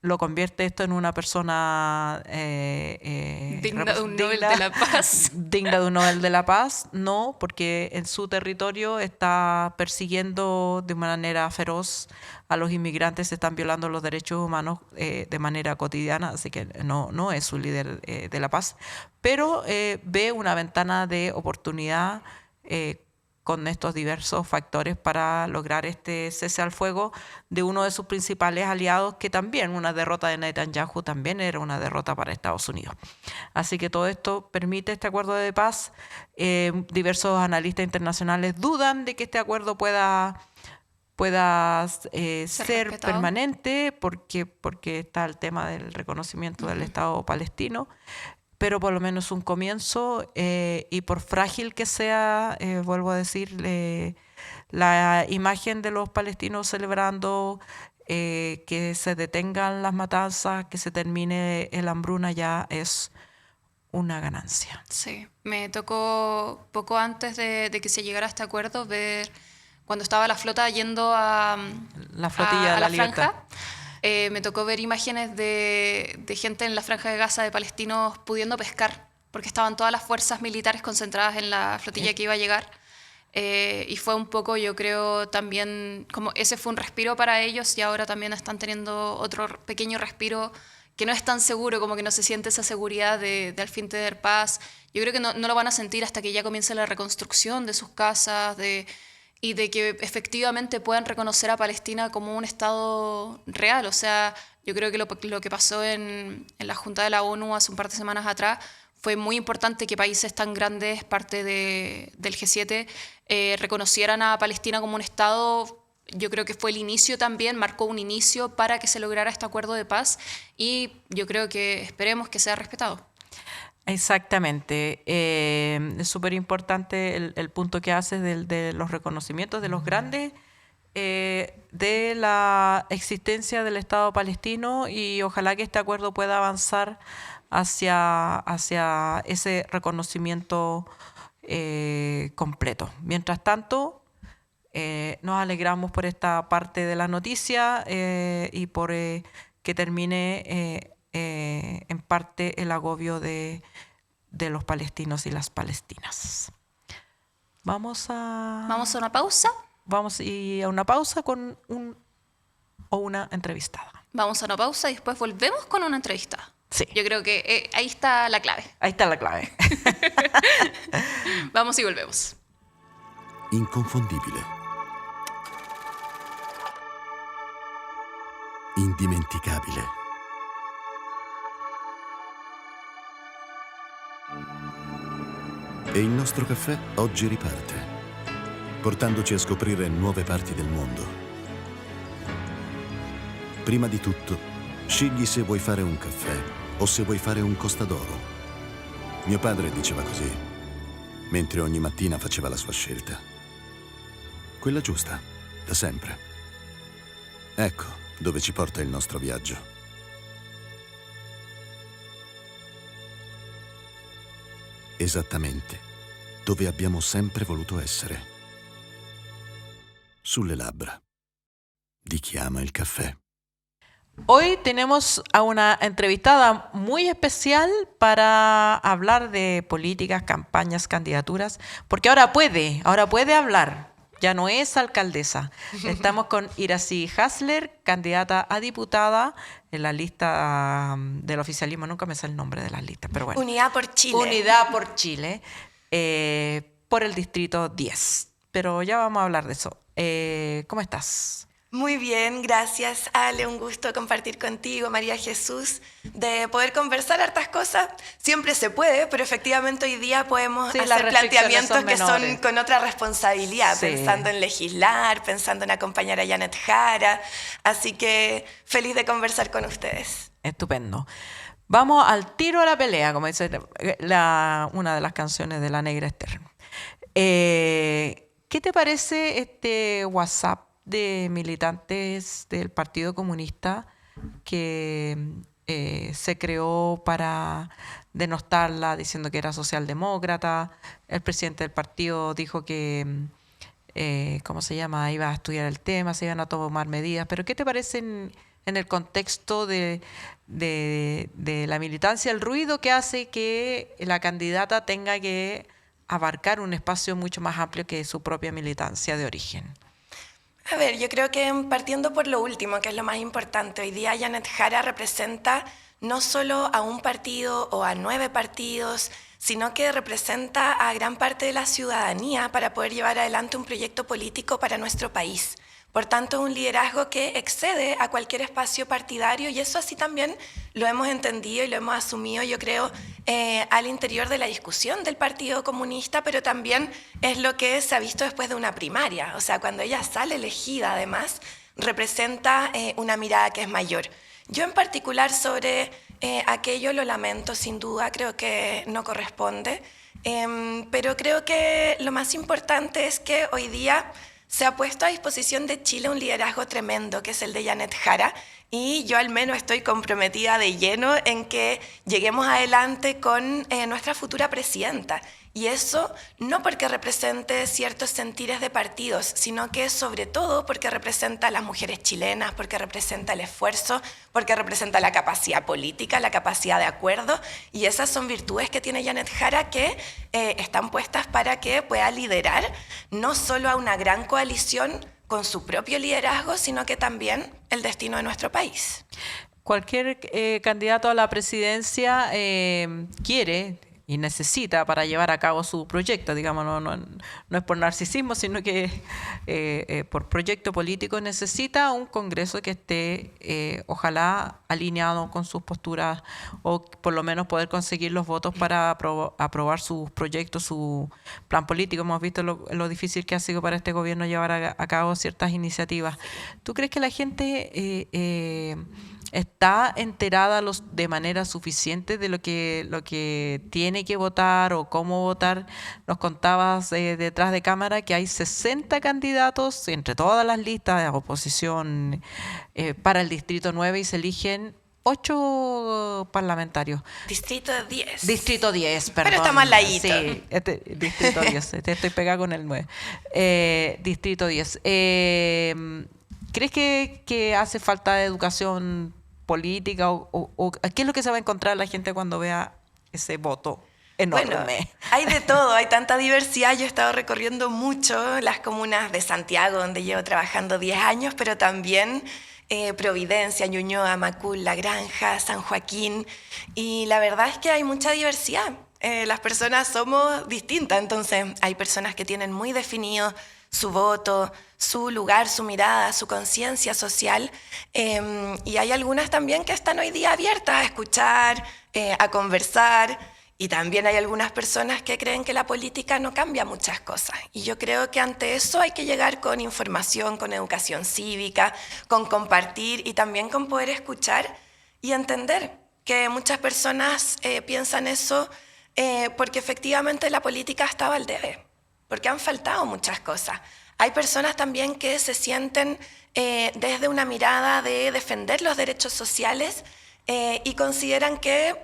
Lo convierte esto en una persona digna de un Nobel de la Paz. Digna de un Nobel de la Paz, no, porque en su territorio está persiguiendo de manera feroz a los inmigrantes, se están violando los derechos humanos de manera cotidiana, así que no es un líder de la paz, pero ve una ventana de oportunidad con estos diversos factores para lograr este cese al fuego de uno de sus principales aliados, que también una derrota de Netanyahu también era una derrota para Estados Unidos. Así que todo esto permite este acuerdo de paz. Diversos analistas internacionales dudan de que este acuerdo pueda ser permanente porque está el tema del reconocimiento del Estado palestino, pero por lo menos un comienzo, y por frágil que sea, vuelvo a decir, la imagen de los palestinos celebrando que se detengan las matanzas, que se termine la hambruna, ya es una ganancia. Sí, me tocó poco antes de que se llegara a este acuerdo ver cuando estaba la flota yendo a la flotilla de la libertad. Franja. Me tocó ver imágenes de gente en la Franja de Gaza, de palestinos pudiendo pescar, porque estaban todas las fuerzas militares concentradas en la flotilla que iba a llegar. Y fue un poco, yo creo, también, como ese fue un respiro para ellos, y ahora también están teniendo otro pequeño respiro que no es tan seguro, como que no se siente esa seguridad de al fin tener paz. Yo creo que no lo van a sentir hasta que ya comience la reconstrucción de sus casas, de y de que efectivamente puedan reconocer a Palestina como un Estado real. O sea, yo creo que lo que pasó en la Junta de la ONU hace un par de semanas atrás fue muy importante, que países tan grandes, parte del G7, reconocieran a Palestina como un Estado. Yo creo que fue el inicio también, marcó un inicio para que se lograra este acuerdo de paz, y yo creo que esperemos que sea respetado. Exactamente. Es súper importante el punto que haces de los reconocimientos de los grandes, de la existencia del Estado palestino, y ojalá que este acuerdo pueda avanzar hacia ese reconocimiento completo. Mientras tanto, nos alegramos por esta parte de la noticia y por que termine en parte el agobio de los palestinos y las palestinas. Vamos a una pausa. Vamos a una pausa con una entrevistada. Vamos a una pausa y después volvemos con una entrevista. Sí. Yo creo que ahí está la clave. Ahí está la clave. Vamos y volvemos. Inconfondibile. Indimenticabile. E il nostro caffè oggi riparte, portandoci a scoprire nuove parti del mondo. Prima di tutto, scegli se vuoi fare un caffè o se vuoi fare un costadoro. Mio padre diceva così, mentre ogni mattina faceva la sua scelta. Quella giusta, da sempre. Ecco dove ci porta il nostro viaggio. Esattamente dove abbiamo sempre voluto essere. Sulle labbra di chi ama il caffè. Hoy tenemos a una entrevistada muy especial para hablar de políticas, campañas, candidaturas, porque ahora puede hablar, ya no es alcaldesa. Estamos con Iracy Hasler, candidata a diputada en la lista del oficialismo, nunca me sé el nombre de las listas, pero bueno. Unidad por Chile. Unidad por Chile, por el distrito 10. Pero ya vamos a hablar de eso. ¿Cómo estás? Muy bien, gracias, Ale. Un gusto compartir contigo, María Jesús, de poder conversar hartas cosas. Siempre se puede, pero efectivamente hoy día podemos hacer planteamientos que son con otra responsabilidad, sí. Pensando en legislar, pensando en acompañar a Janet Jara. Así que feliz de conversar con ustedes. Estupendo. Vamos al tiro a la pelea, como dice una de las canciones de La Negra Esther. ¿Qué te parece este WhatsApp de militantes del Partido Comunista que se creó para denostarla, diciendo que era socialdemócrata? El presidente del partido dijo que, iba a estudiar el tema, se iban a tomar medidas. Pero ¿qué te parece en el contexto de la militancia, el ruido que hace que la candidata tenga que abarcar un espacio mucho más amplio que su propia militancia de origen? A ver, yo creo que partiendo por lo último, que es lo más importante, hoy día Janet Jara representa no solo a un partido o a 9 partidos, sino que representa a gran parte de la ciudadanía para poder llevar adelante un proyecto político para nuestro país. Por tanto, un liderazgo que excede a cualquier espacio partidario, y eso así también lo hemos entendido y lo hemos asumido, yo creo, al interior de la discusión del Partido Comunista, pero también es lo que se ha visto después de una primaria. O sea, cuando ella sale elegida, además, representa una mirada que es mayor. Yo en particular sobre aquello lo lamento, sin duda, creo que no corresponde, pero creo que lo más importante es que hoy día se ha puesto a disposición de Chile un liderazgo tremendo, que es el de Janet Jara, y yo al menos estoy comprometida de lleno en que lleguemos adelante con nuestra futura presidenta. Y eso no porque represente ciertos sentires de partidos, sino que sobre todo porque representa a las mujeres chilenas, porque representa el esfuerzo, porque representa la capacidad política, la capacidad de acuerdo, y esas son virtudes que tiene Janet Jara que están puestas para que pueda liderar no solo a una gran coalición con su propio liderazgo, sino que también el destino de nuestro país. Cualquier candidato a la presidencia quiere, y necesita para llevar a cabo su proyecto, digamos, no es por narcisismo, sino que por proyecto político necesita un Congreso que esté, ojalá, alineado con sus posturas, o por lo menos poder conseguir los votos para aprobar sus proyectos, su plan político. Hemos visto lo difícil que ha sido para este gobierno llevar a cabo ciertas iniciativas. ¿Tú crees que la gente está enterada de manera suficiente de lo que tiene que votar o cómo votar? Nos contabas detrás de cámara que hay 60 candidatos entre todas las listas de oposición para el Distrito 9 y se eligen 8 parlamentarios. Distrito 10. Distrito 10, perdón. Pero está mal ladito. Sí, Distrito 10, estoy pegada con el 9. Distrito 10. ¿Crees que hace falta educación política o qué es lo que se va a encontrar la gente cuando vea ese voto enorme? Bueno, hay de todo, hay tanta diversidad. Yo he estado recorriendo mucho las comunas de Santiago, donde llevo trabajando 10 años, pero también Providencia, Ñuñoa, Macul, La Granja, San Joaquín. Y la verdad es que hay mucha diversidad. Las personas somos distintas, entonces hay personas que tienen muy definido su voto, su lugar, su mirada, su conciencia social, y hay algunas también que están hoy día abiertas a escuchar, a conversar, y también hay algunas personas que creen que la política no cambia muchas cosas. Y yo creo que ante eso hay que llegar con información, con educación cívica, con compartir y también con poder escuchar y entender que muchas personas piensan eso porque efectivamente la política estaba al debe, porque han faltado muchas cosas. Hay personas también que se sienten desde una mirada de defender los derechos sociales y consideran que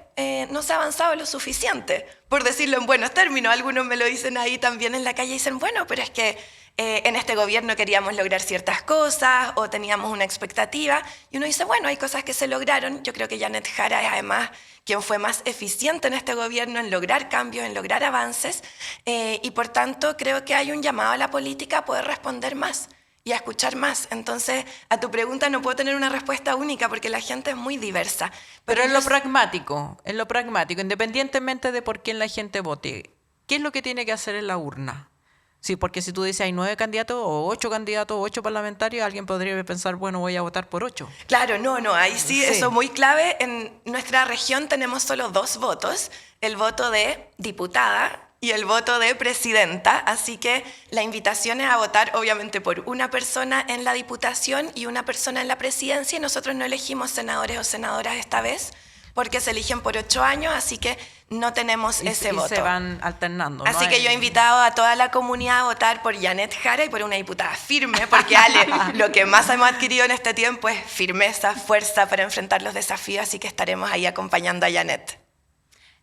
no se ha avanzado lo suficiente, por decirlo en buenos términos. Algunos me lo dicen ahí también en la calle y dicen, bueno, pero es que en este gobierno queríamos lograr ciertas cosas o teníamos una expectativa. Y uno dice, bueno, hay cosas que se lograron. Yo creo que Janet Jara es además quien fue más eficiente en este gobierno en lograr cambios, en lograr avances. Y por tanto creo que hay un llamado a la política a poder responder más y a escuchar más. Entonces, a tu pregunta no puedo tener una respuesta única porque la gente es muy diversa. Pero en lo pragmático, independientemente de por quién la gente vote, ¿qué es lo que tiene que hacer en la urna? Sí, porque si tú dices hay 9 candidatos o 8 candidatos o 8 parlamentarios, alguien podría pensar, bueno, voy a votar por 8. Claro, no, ahí sí, eso es muy clave. En nuestra región tenemos solo 2 votos, el voto de diputada y el voto de presidenta, así que la invitación es a votar obviamente por una persona en la diputación y una persona en la presidencia, y nosotros no elegimos senadores o senadoras esta vez porque se eligen por 8 años, así que no tenemos ese voto. Y se van alternando. Así que yo he invitado a toda la comunidad a votar por Janet Jara y por una diputada firme, porque Ale, lo que más hemos adquirido en este tiempo es firmeza, fuerza para enfrentar los desafíos, así que estaremos ahí acompañando a Janet.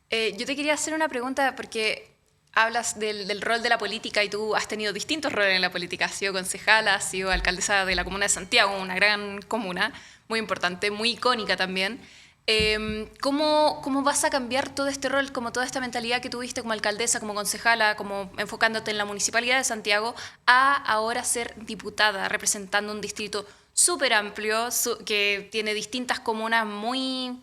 Yo te quería hacer una pregunta porque hablas del rol de la política y tú has tenido distintos roles en la política. Has sido concejala, has sido alcaldesa de la comuna de Santiago, una gran comuna, muy importante, muy icónica también. ¿Cómo vas a cambiar todo este rol, como toda esta mentalidad que tuviste como alcaldesa, como concejala, como enfocándote en la Municipalidad de Santiago, a ahora ser diputada, representando un distrito súper amplio, que tiene distintas comunas muy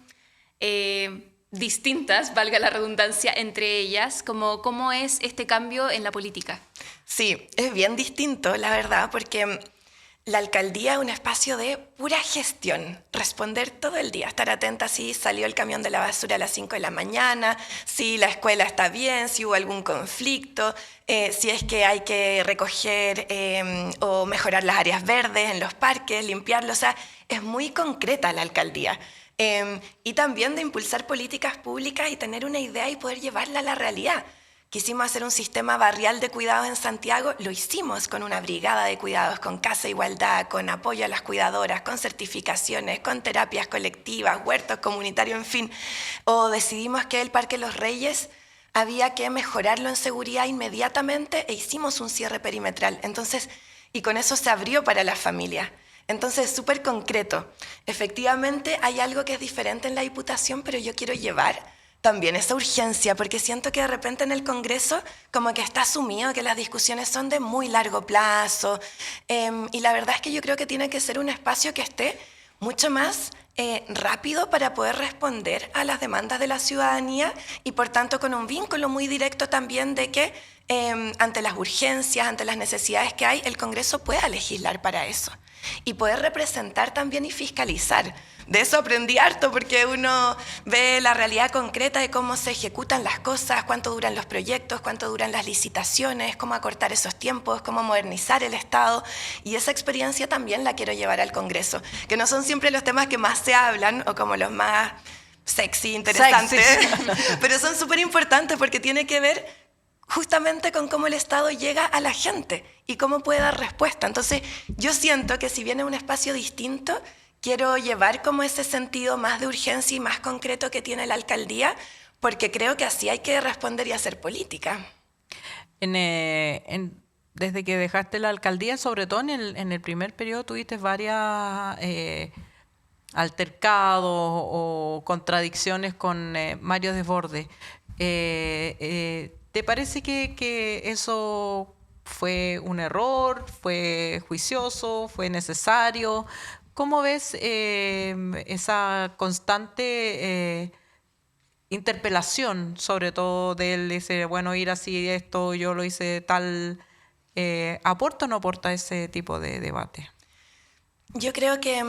distintas, valga la redundancia, entre ellas? ¿Cómo es este cambio en la política? Sí, es bien distinto, la verdad, porque la alcaldía es un espacio de pura gestión, responder todo el día, estar atenta si salió el camión de la basura a las 5 de la mañana, si la escuela está bien, si hubo algún conflicto, si es que hay que recoger o mejorar las áreas verdes en los parques, limpiarlos. O sea, es muy concreta la alcaldía. Y también de impulsar políticas públicas y tener una idea y poder llevarla a la realidad. Quisimos hacer un sistema barrial de cuidados en Santiago, lo hicimos con una brigada de cuidados, con Casa Igualdad, con apoyo a las cuidadoras, con certificaciones, con terapias colectivas, huertos comunitarios, en fin. O decidimos que el Parque Los Reyes había que mejorarlo en seguridad inmediatamente e hicimos un cierre perimetral. Entonces, y con eso se abrió para las familias. Entonces, es súper concreto. Efectivamente, hay algo que es diferente en la Diputación, pero yo quiero llevar también esa urgencia, porque siento que de repente en el Congreso como que está asumido que las discusiones son de muy largo plazo, y la verdad es que yo creo que tiene que ser un espacio que esté mucho más rápido para poder responder a las demandas de la ciudadanía y por tanto con un vínculo muy directo también de que ante las urgencias, ante las necesidades que hay, el Congreso pueda legislar para eso y poder representar también y fiscalizar. De eso aprendí harto porque uno ve la realidad concreta de cómo se ejecutan las cosas, cuánto duran los proyectos, cuánto duran las licitaciones, cómo acortar esos tiempos, cómo modernizar el Estado. Y esa experiencia también la quiero llevar al Congreso, que no son siempre los temas que más se hablan o como los más sexy, interesantes, pero son súper importantes porque tiene que ver justamente con cómo el Estado llega a la gente y cómo puede dar respuesta. Entonces, yo siento que si viene un espacio distinto, quiero llevar como ese sentido más de urgencia y más concreto que tiene la alcaldía, porque creo que así hay que responder y hacer política. Desde que dejaste la alcaldía, sobre todo en el primer periodo, tuviste varias altercados o contradicciones con Mario Desbordes. ¿Te parece que eso fue un error, fue juicioso, fue necesario? ¿Cómo ves esa constante interpelación, sobre todo de él, dice, bueno, ir así, esto, yo lo hice tal, ¿aporta o no aporta ese tipo de debate? Yo creo que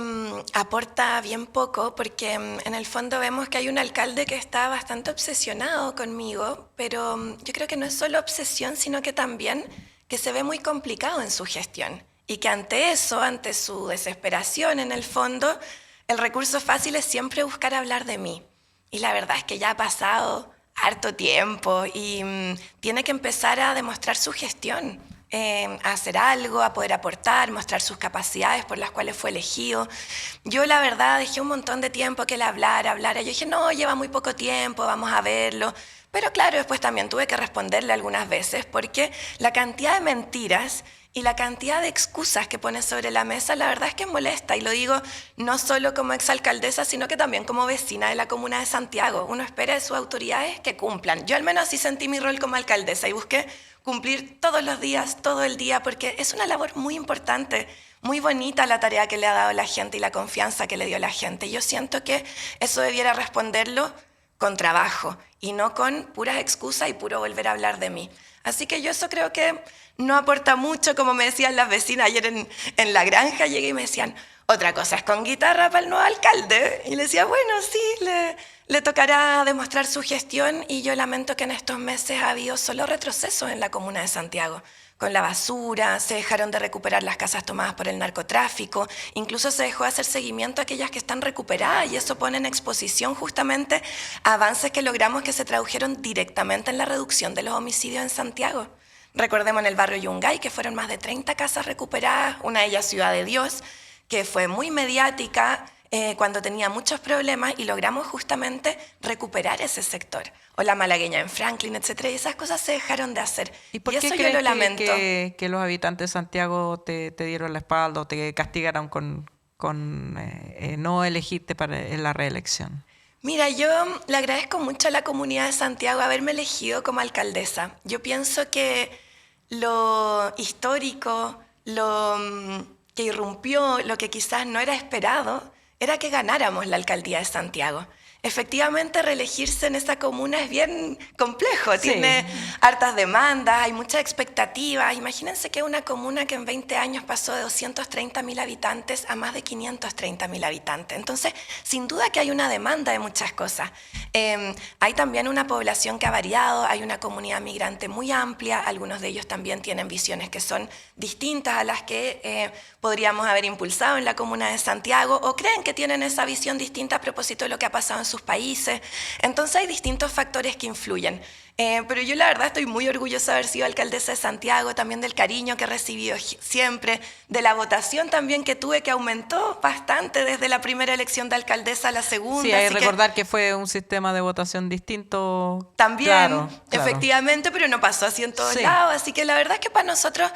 aporta bien poco porque en el fondo vemos que hay un alcalde que está bastante obsesionado conmigo, pero yo creo que no es solo obsesión, sino que también que se ve muy complicado en su gestión. Y que ante eso, ante su desesperación en el fondo, el recurso fácil es siempre buscar hablar de mí. Y la verdad es que ya ha pasado harto tiempo y tiene que empezar a demostrar su gestión, a hacer algo, a poder aportar, mostrar sus capacidades por las cuales fue elegido. Yo la verdad dejé un montón de tiempo que él hablara. Yo dije, no, lleva muy poco tiempo, vamos a verlo. Pero claro, después también tuve que responderle algunas veces porque la cantidad de mentiras y la cantidad de excusas que pone sobre la mesa, la verdad es que molesta. Y lo digo no solo como exalcaldesa, sino que también como vecina de la comuna de Santiago. Uno espera de sus autoridades que cumplan. Yo al menos así sentí mi rol como alcaldesa y busqué cumplir todos los días, todo el día, porque es una labor muy importante, muy bonita la tarea que le ha dado la gente y la confianza que le dio la gente. Yo siento que eso debiera responderlo con trabajo y no con puras excusas y puro volver a hablar de mí. Así que yo eso creo que no aporta mucho, como me decían las vecinas ayer en la granja, llegué y me decían, otra cosa es con guitarra para el nuevo alcalde. Y le decía, bueno, sí, le tocará demostrar su gestión y yo lamento que en estos meses ha habido solo retrocesos en la comuna de Santiago. Con la basura, se dejaron de recuperar las casas tomadas por el narcotráfico, incluso se dejó de hacer seguimiento a aquellas que están recuperadas y eso pone en exposición justamente avances que logramos que se tradujeron directamente en la reducción de los homicidios en Santiago. Recordemos en el barrio Yungay que fueron más de 30 casas recuperadas, una de ellas Ciudad de Dios, que fue muy mediática cuando tenía muchos problemas y logramos justamente recuperar ese sector. O la malagueña en Franklin, etcétera, y esas cas se dejaron de hacer. ¿Y por qué eso crees yo lo lamento. que los habitantes de Santiago te dieron la espalda o te castigaron con no elegirte en la reelección? Mira, yo le agradezco mucho a la comunidad de Santiago haberme elegido como alcaldesa. Yo pienso que lo histórico, lo que irrumpió, lo que quizás no era esperado, era que ganáramos la alcaldía de Santiago. Efectivamente, reelegirse en esa comuna es bien complejo, Sí. tiene hartas demandas, hay muchas expectativas. Imagínense que es una comuna que en 20 años pasó de 230.000 habitantes a más de 530.000 habitantes. Entonces, sin duda que hay una demanda de muchas cosas. Hay también una población que ha variado, hay una comunidad migrante muy amplia, algunos de ellos también tienen visiones que son distintas a las que podríamos haber impulsado en la comuna de Santiago o creen que tienen esa visión distinta a propósito de lo que ha pasado en sus países. Entonces hay distintos factores que influyen. Pero yo la verdad estoy muy orgullosa de haber sido alcaldesa de Santiago, también del cariño que he recibido siempre, de la votación también que tuve, que aumentó bastante desde la primera elección de alcaldesa a la segunda. Sí, hay que así recordar que fue un sistema de votación distinto. También, Claro. efectivamente, pero no pasó así en todos Sí. lados. Así que la verdad es que para nosotros,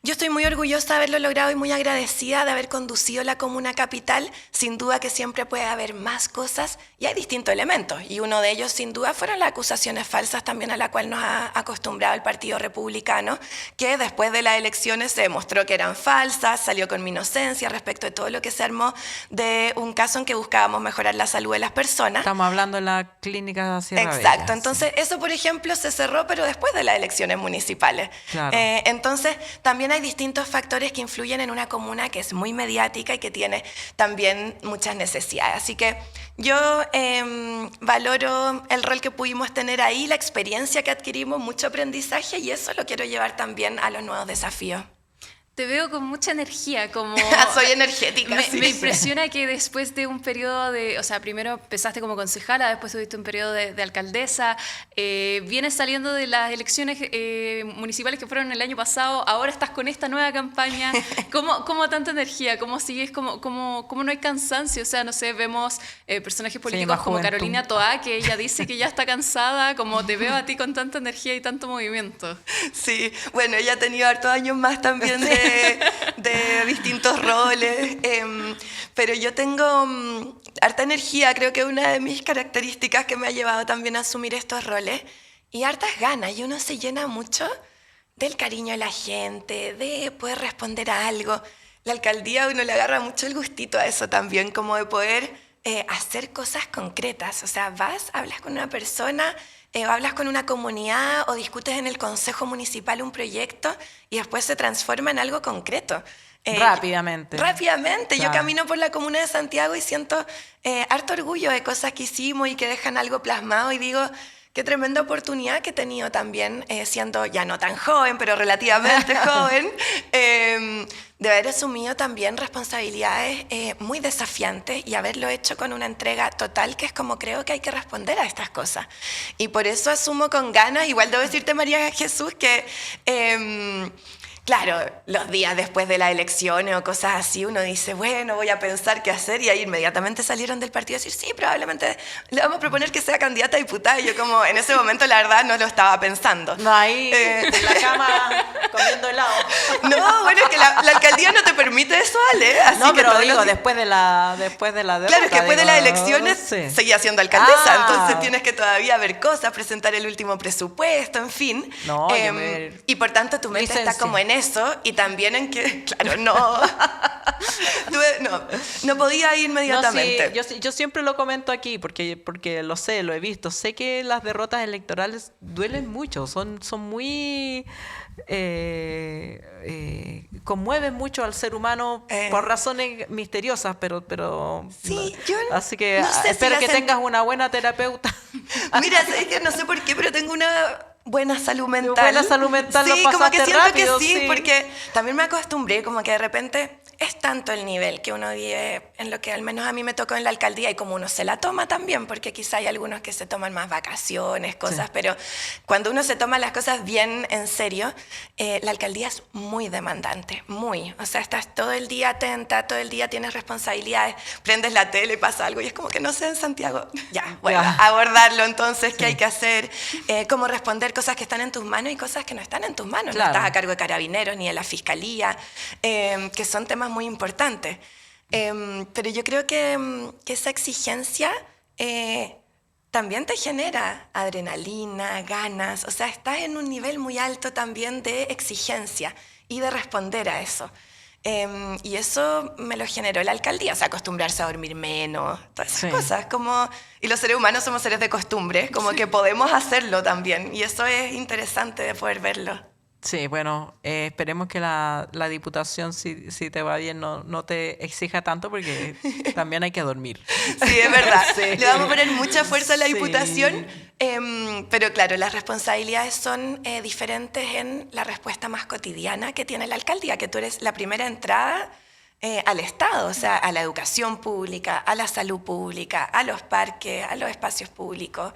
Yo estoy muy orgullosa de haberlo logrado y muy agradecida de haber conducido la comuna capital. Sin duda que siempre puede haber más cosas y hay distintos elementos. Y uno de ellos, sin duda, fueron las acusaciones falsas también a la cual nos ha acostumbrado el Partido Republicano, que después de las elecciones se demostró que eran falsas, salió con mi inocencia respecto de todo lo que se armó de un caso en que buscábamos mejorar la salud de las personas. Estamos hablando de la clínica Sierra Exacto, Bella, entonces eso, por ejemplo, se cerró, pero después de las elecciones municipales. Claro. Entonces, también hay distintos factores que influyen en una comuna que es muy mediática y que tiene también muchas necesidades. Así que yo valoro el rol que pudimos tener ahí, la experiencia que adquirimos, mucho aprendizaje, y eso lo quiero llevar también a los nuevos desafíos. Te veo con mucha energía, como... Soy energética, sí. Me impresiona que después de un periodo de... O sea, primero empezaste como concejala, después tuviste un periodo de alcaldesa, vienes saliendo de las elecciones municipales que fueron el año pasado, ahora estás con esta nueva campaña. ¿Cómo tanta energía? ¿Cómo sigues? ¿Cómo no hay cansancio? O sea, no sé, vemos personajes políticos más como juventud. Carolina Toá, que ella dice que ya está cansada, como te veo a ti con tanta energía y tanto movimiento. Sí, bueno, ella ha tenido hartos años más también de distintos roles, pero yo tengo harta energía, creo que es una de mis características que me ha llevado también a asumir estos roles, y hartas ganas, y uno se llena mucho del cariño de la gente, de poder responder a algo. La alcaldía, uno le agarra mucho el gustito a eso también, como de poder hacer cosas concretas, o sea, hablas con una persona, o hablas con una comunidad o discutes en el consejo municipal un proyecto y después se transforma en algo concreto. Rápidamente. Rápidamente. Claro. Yo camino por la comuna de Santiago y siento harto orgullo de cosas que hicimos y que dejan algo plasmado, y digo, qué tremenda oportunidad que he tenido también, siendo ya no tan joven, pero relativamente joven, de haber asumido también responsabilidades muy desafiantes y haberlo hecho con una entrega total, que es como creo que hay que responder a estas cosas. Y por eso asumo con ganas. Igual debo decirte, María Jesús, que... Claro, los días después de las elecciones o cosas así, uno dice, bueno, voy a pensar qué hacer, y ahí inmediatamente salieron del partido a decir, sí, probablemente le vamos a proponer que sea candidata a diputada. Y yo como en ese momento la verdad no lo estaba pensando. No, ahí en la cama comiendo helado. No, bueno, es que la alcaldía no te permite eso, Ale. Así No, que pero todos digo, los días- después de la derrota. Claro, es que después de las elecciones sí. seguía siendo alcaldesa, Ah. entonces tienes que todavía ver cosas, presentar el último presupuesto, en fin. No, hay que ver y por tanto tu mente licencia. está como en eso, y también en que, claro, no podía ir inmediatamente. No, sí, yo siempre lo comento aquí porque lo sé, lo he visto. Sé que las derrotas electorales duelen mucho, son muy... conmueven mucho al ser humano por razones misteriosas, pero Sí, yo así que no sé si espero la que sent- tengas una buena terapeuta. Mira, es que no sé por qué, pero tengo una buena salud mental. Buena salud mental, sí, lo como pasaste que siento rápido, que sí, sí. porque también me acostumbré, como que de repente es tanto el nivel que uno vive en lo que al menos a mí me tocó en la alcaldía, y como uno se la toma también, porque quizá hay algunos que se toman más vacaciones, cosas, Sí. pero cuando uno se toma las cosas bien en serio, la alcaldía es muy demandante, muy. O sea, estás todo el día atenta, todo el día tienes responsabilidades, prendes la tele y pasa algo y es como que no sé, en Santiago, ya, bueno, Ya. abordarlo entonces, qué hay que hacer, cómo responder cosas que están en tus manos y cosas que no están en tus manos. Claro. No estás a cargo de carabineros ni de la fiscalía, que son temas muy importantes. Pero yo creo que esa exigencia también te genera adrenalina, ganas. O sea, estás en un nivel muy alto también de exigencia y de responder a eso. Y eso me lo generó la alcaldía, o sea, acostumbrarse a dormir menos, todas esas Sí. cosas. Y los seres humanos somos seres de costumbre, como que podemos hacerlo también. Y eso es interesante de poder verlo. Sí, bueno, esperemos que la diputación, si te va bien, no te exija tanto, porque también hay que dormir. Sí, es verdad. Sí. Le vamos a poner mucha fuerza a la Sí. diputación, pero claro, las responsabilidades son diferentes en la respuesta más cotidiana que tiene la alcaldía, que tú eres la primera entrada al Estado, o sea, a la educación pública, a la salud pública, a los parques, a los espacios públicos.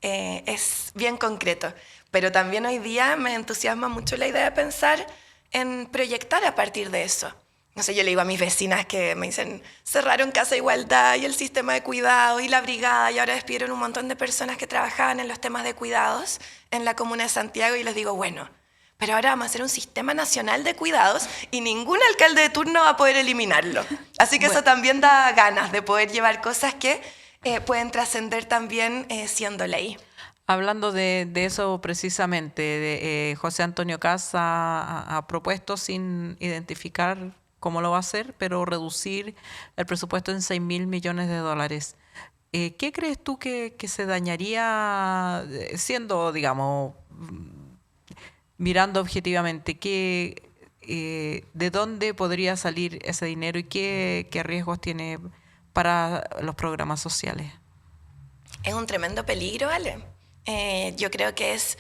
Es bien concreto. Pero también hoy día me entusiasma mucho la idea de pensar en proyectar a partir de eso. No sé, yo le digo a mis vecinas que me dicen, cerraron Casa Igualdad y el sistema de cuidado y la brigada, y ahora despidieron un montón de personas que trabajaban en los temas de cuidados en la comuna de Santiago, y les digo, bueno, pero ahora vamos a hacer un sistema nacional de cuidados y ningún alcalde de turno va a poder eliminarlo. Así que eso también da ganas de poder llevar cosas que pueden trascender también siendo ley. Hablando de eso precisamente, José Antonio Kast ha propuesto, sin identificar cómo lo va a hacer, pero reducir el presupuesto en $6.000 millones. ¿Qué crees tú que se dañaría siendo, digamos, mirando objetivamente, de dónde podría salir ese dinero y qué riesgos tiene para los programas sociales? Es un tremendo peligro, Ale. Yo creo que es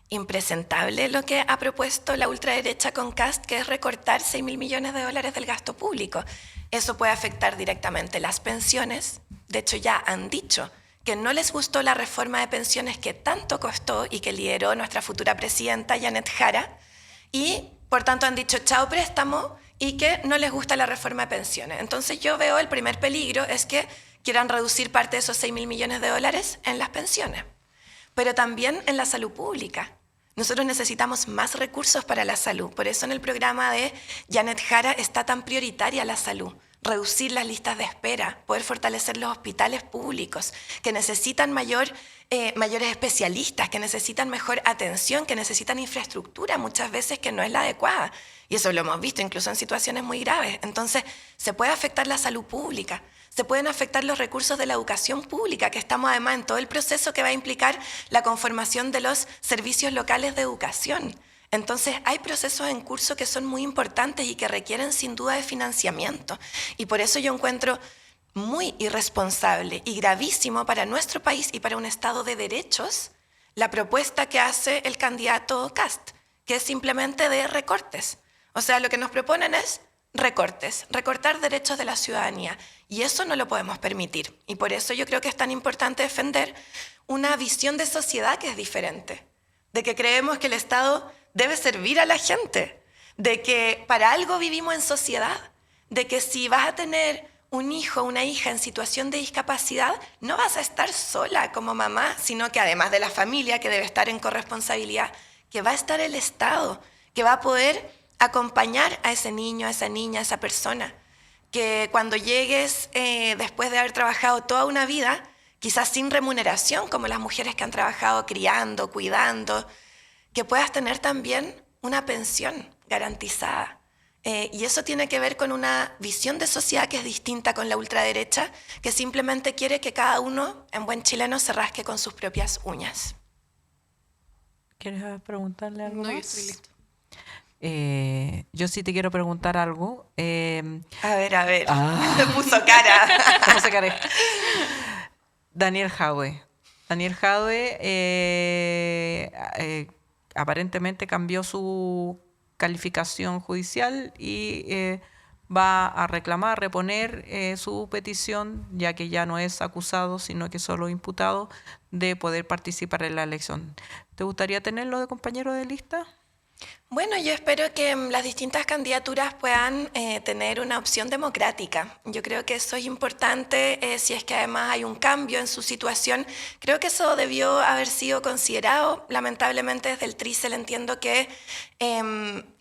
impresentable lo que ha propuesto la ultraderecha con Kast, que es recortar $6.000 millones del gasto público. Eso puede afectar directamente las pensiones. De hecho, ya han dicho que no les gustó la reforma de pensiones que tanto costó y que lideró nuestra futura presidenta, Janet Jara, y por tanto han dicho chao préstamo y que no les gusta la reforma de pensiones. Entonces yo veo el primer peligro es que quieran reducir parte de esos $6.000 millones en las pensiones, pero también en la salud pública. Nosotros necesitamos más recursos para la salud. Por eso en el programa de Janet Jara está tan prioritaria la salud. Reducir las listas de espera, poder fortalecer los hospitales públicos, que necesitan mayores especialistas, que necesitan mejor atención, que necesitan infraestructura muchas veces que no es la adecuada. Y eso lo hemos visto incluso en situaciones muy graves. Entonces, se puede afectar la salud pública, se pueden afectar los recursos de la educación pública, que estamos además en todo el proceso que va a implicar la conformación de los servicios locales de educación. Entonces, hay procesos en curso que son muy importantes y que requieren sin duda de financiamiento. Y por eso yo encuentro muy irresponsable y gravísimo para nuestro país y para un Estado de derechos la propuesta que hace el candidato Kast, que es simplemente de recortes. O sea, lo que nos proponen es recortes, recortar derechos de la ciudadanía. Y eso no lo podemos permitir. Y por eso yo creo que es tan importante defender una visión de sociedad que es diferente, de que creemos que el Estado debe servir a la gente, de que para algo vivimos en sociedad, de que si vas a tener un hijo o una hija en situación de discapacidad, no vas a estar sola como mamá, sino que además de la familia, que debe estar en corresponsabilidad, que va a estar el Estado, que va a poder acompañar a ese niño, a esa niña, a esa persona, que cuando llegues después de haber trabajado toda una vida, quizás sin remuneración, como las mujeres que han trabajado criando, cuidando, que puedas tener también una pensión garantizada. Y eso tiene que ver con una visión de sociedad que es distinta con la ultraderecha, que simplemente quiere que cada uno, en buen chileno, se rasque con sus propias uñas. ¿Quieres preguntarle algo No, yo más? estoy listo. Yo sí te quiero preguntar algo. A ver, me puso cara. ¿Cómo se care? Daniel Jadwe. Aparentemente cambió su calificación judicial y va a reclamar, reponer su petición, ya que ya no es acusado, sino que solo imputado, de poder participar en la elección. ¿Te gustaría tenerlo de compañero de lista? Bueno, yo espero que las distintas candidaturas puedan tener una opción democrática. Yo creo que eso es importante si es que además hay un cambio en su situación. Creo que eso debió haber sido considerado. Lamentablemente desde el TRICEL entiendo que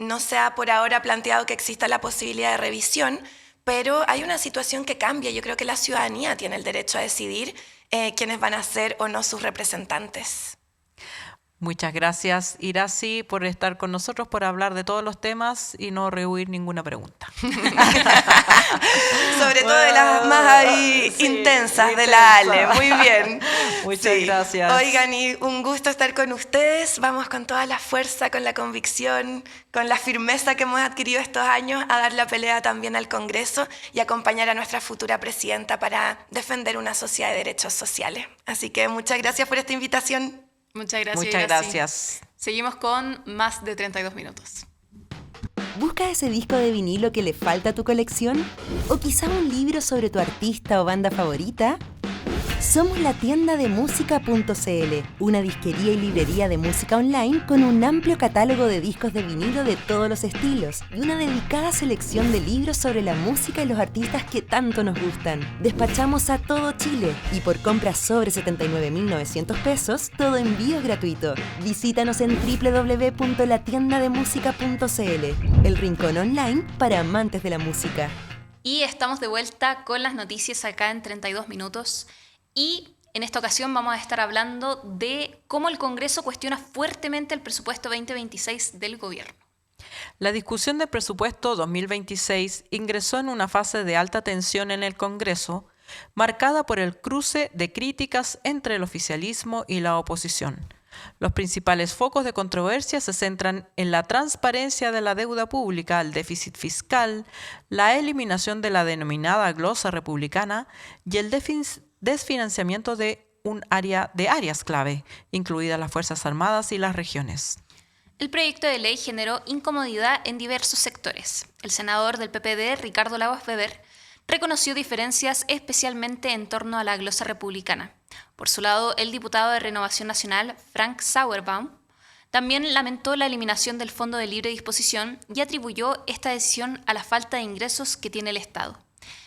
no se ha por ahora planteado que exista la posibilidad de revisión, pero hay una situación que cambia. Yo creo que la ciudadanía tiene el derecho a decidir quiénes van a ser o no sus representantes. Muchas gracias, Iracy, por estar con nosotros, por hablar de todos los temas y no rehuir ninguna pregunta. Sobre todo de las más ahí intensas de la Ale. Muy bien. Muchas gracias. Oigan, y un gusto estar con ustedes. Vamos con toda la fuerza, con la convicción, con la firmeza que hemos adquirido estos años a dar la pelea también al Congreso y acompañar a nuestra futura presidenta para defender una sociedad de derechos sociales. Así que muchas gracias por esta invitación. Muchas gracias. Muchas Iracy. gracias. Seguimos con más de 32 minutos. ¿Busca ese disco de vinilo que le falta a tu colección? ¿O quizá un libro sobre tu artista o banda favorita? Somos la tienda de música.cl, una disquería y librería de música online con un amplio catálogo de discos de vinilo de todos los estilos y una dedicada selección de libros sobre la música y los artistas que tanto nos gustan. Despachamos a todo Chile y por compras sobre 79.900 pesos, todo envío es gratuito. Visítanos en www.latiendademusica.cl, el rincón online para amantes de la música. Y estamos de vuelta con las noticias acá en 32 minutos. Y en esta ocasión vamos a estar hablando de cómo el Congreso cuestiona fuertemente el presupuesto 2026 del gobierno. La discusión del presupuesto 2026 ingresó en una fase de alta tensión en el Congreso, marcada por el cruce de críticas entre el oficialismo y la oposición. Los principales focos de controversia se centran en la transparencia de la deuda pública, el déficit fiscal, la eliminación de la denominada glosa republicana y el desfinanciamiento de áreas clave, incluidas las Fuerzas Armadas y las regiones. El proyecto de ley generó incomodidad en diversos sectores. El senador del PPD, Ricardo Lagos Weber, reconoció diferencias especialmente en torno a la glosa republicana. Por su lado, el diputado de Renovación Nacional, Frank Sauerbaum, también lamentó la eliminación del Fondo de Libre Disposición y atribuyó esta decisión a la falta de ingresos que tiene el Estado.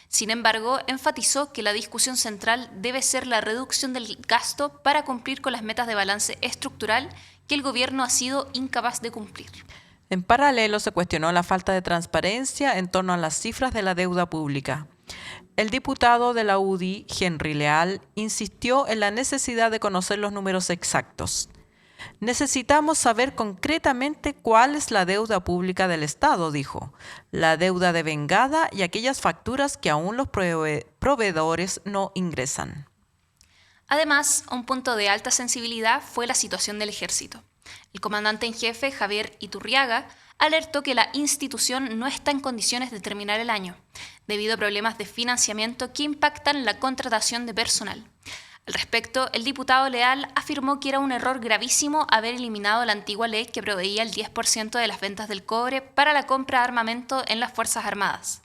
Sin embargo, enfatizó que la discusión central debe ser la reducción del gasto para cumplir con las metas de balance estructural que el gobierno ha sido incapaz de cumplir. En paralelo, se cuestionó la falta de transparencia en torno a las cifras de la deuda pública. El diputado de la UDI, Henry Leal, insistió en la necesidad de conocer los números exactos. Necesitamos saber concretamente cuál es la deuda pública del Estado, dijo. La deuda devengada y aquellas facturas que aún los proveedores no ingresan. Además, un punto de alta sensibilidad fue la situación del Ejército. El comandante en jefe, Javier Iturriaga, alertó que la institución no está en condiciones de terminar el año, debido a problemas de financiamiento que impactan la contratación de personal. Al respecto, el diputado Leal afirmó que era un error gravísimo haber eliminado la antigua ley que proveía el 10% de las ventas del cobre para la compra de armamento en las Fuerzas Armadas.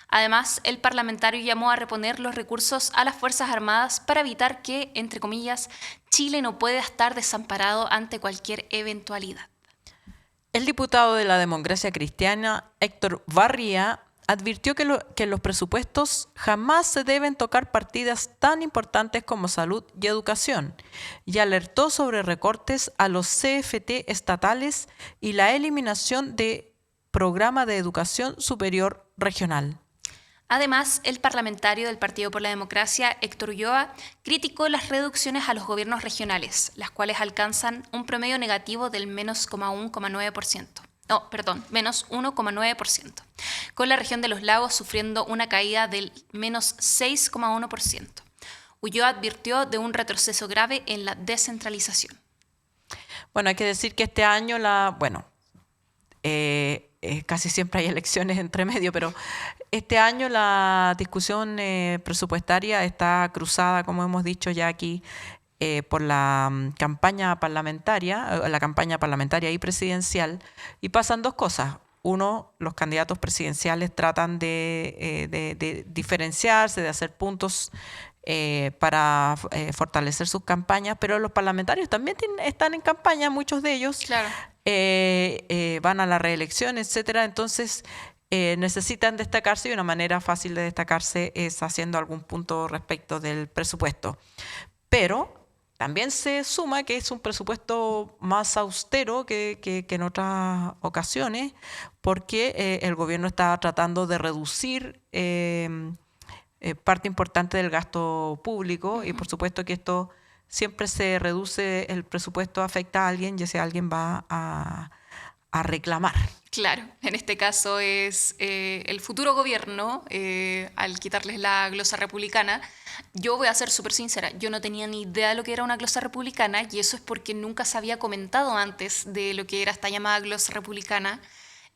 Además, el parlamentario llamó a reponer los recursos a las Fuerzas Armadas para evitar que, entre comillas, Chile no pueda estar desamparado ante cualquier eventualidad. El diputado de la Democracia Cristiana, Héctor Barría, advirtió que en los presupuestos jamás se deben tocar partidas tan importantes como salud y educación y alertó sobre recortes a los CFT estatales y la eliminación de programa de educación superior regional. Además, el parlamentario del Partido por la Democracia, Héctor Ulloa, criticó las reducciones a los gobiernos regionales, las cuales alcanzan un promedio negativo del menos 1,9%, con la región de los lagos sufriendo una caída del menos 6,1%. Ulloa advirtió de un retroceso grave en la descentralización. Bueno, hay que decir que este año casi siempre hay elecciones entre medio, pero este año la discusión presupuestaria está cruzada, como hemos dicho ya aquí, por la campaña parlamentaria y presidencial, y pasan dos cosas. Uno, los candidatos presidenciales tratan de diferenciarse, de hacer puntos para fortalecer sus campañas, pero los parlamentarios también están en campaña, muchos de ellos. Claro. Van a la reelección, etcétera. Entonces necesitan destacarse y una manera fácil de destacarse es haciendo algún punto respecto del presupuesto. Pero también se suma que es un presupuesto más austero que en otras ocasiones, porque el gobierno está tratando de reducir parte importante del gasto público y por supuesto que esto siempre se reduce, el presupuesto afecta a alguien y ese alguien va a reclamar. Claro, en este caso es el futuro gobierno, al quitarles la glosa republicana. Yo voy a ser súper sincera, yo no tenía ni idea de lo que era una glosa republicana y eso es porque nunca se había comentado antes de lo que era esta llamada glosa republicana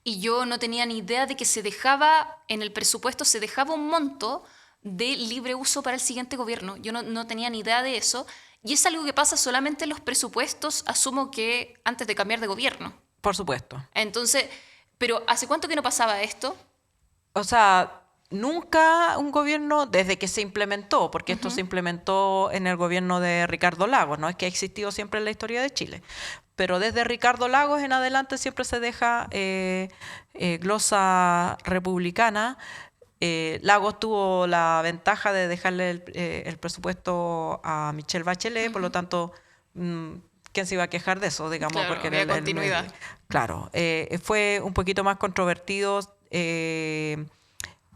y yo no tenía ni idea de que se dejaba, en el presupuesto se dejaba un monto de libre uso para el siguiente gobierno. Yo no tenía ni idea de eso y es algo que pasa solamente en los presupuestos, asumo que antes de cambiar de gobierno. Por supuesto. Entonces, pero ¿hace cuánto que no pasaba esto? O sea, nunca un gobierno, desde que se implementó, porque esto se implementó en el gobierno de Ricardo Lagos, no es que ha existido siempre en la historia de Chile, pero desde Ricardo Lagos en adelante siempre se deja glosa republicana. Lagos tuvo la ventaja de dejarle el presupuesto a Michelle Bachelet, por lo tanto, ¿quién se iba a quejar de eso? Digamos, Claro, porque había continuidad. Claro, fue un poquito más controvertido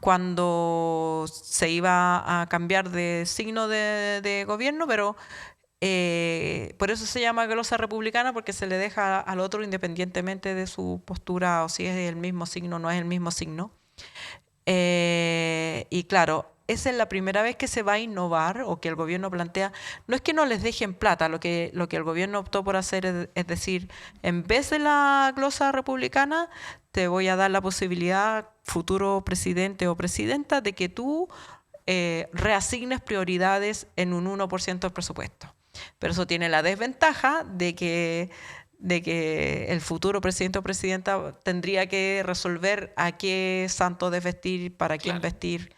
cuando se iba a cambiar de signo de gobierno, pero por eso se llama glosa republicana, porque se le deja al otro independientemente de su postura o si es el mismo signo o no es el mismo signo. Y claro, esa es la primera vez que se va a innovar o que el gobierno plantea. No es que no les dejen plata, lo que el gobierno optó por hacer es decir, en vez de la glosa republicana, te voy a dar la posibilidad, futuro presidente o presidenta, de que tú reasignes prioridades en un 1% del presupuesto. Pero eso tiene la desventaja de que el futuro presidente o presidenta tendría que resolver a qué santo desvestir, para quién vestir,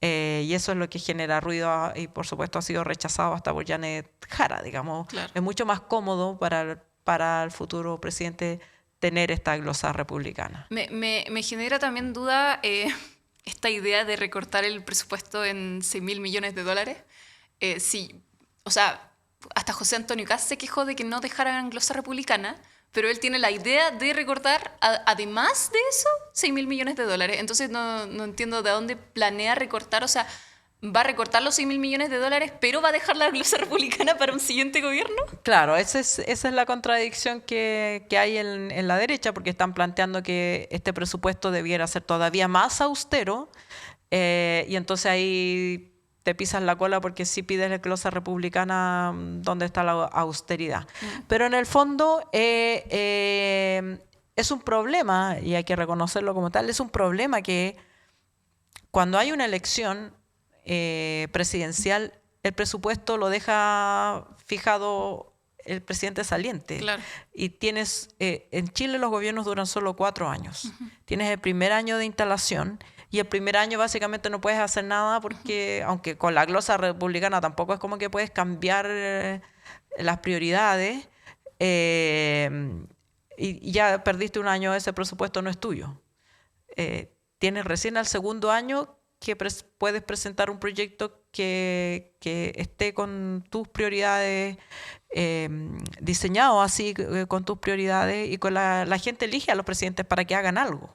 y eso es lo que genera ruido y por supuesto ha sido rechazado hasta por Janet Jara, digamos. Claro. Es mucho más cómodo para el futuro presidente tener esta glosa republicana. Me genera también duda esta idea de recortar el presupuesto en $6.000 millones. Sí, o sea, hasta José Antonio Kast se quejó de que no dejaran glosa republicana, pero él tiene la idea de recortar, además de eso, $6.000 millones. Entonces no entiendo de dónde planea recortar, o sea, va a recortar los $6.000 millones, pero va a dejar la glosa republicana para un siguiente gobierno. Claro, esa es la contradicción que hay en la derecha, porque están planteando que este presupuesto debiera ser todavía más austero, y entonces ahí te pisas la cola porque sí pides la glosa republicana, donde está la austeridad. Pero en el fondo es un problema, y hay que reconocerlo como tal, es un problema que cuando hay una elección presidencial, el presupuesto lo deja fijado el presidente saliente. Claro. Y tienes, en Chile los gobiernos duran solo 4 años. Tienes el primer año de instalación, y el primer año básicamente no puedes hacer nada porque, aunque con la glosa republicana tampoco es como que puedes cambiar las prioridades, y ya perdiste un año, ese presupuesto no es tuyo. Tienes recién al segundo año que puedes presentar un proyecto que esté con tus prioridades, diseñado así, con tus prioridades, y con la gente elige a los presidentes para que hagan algo.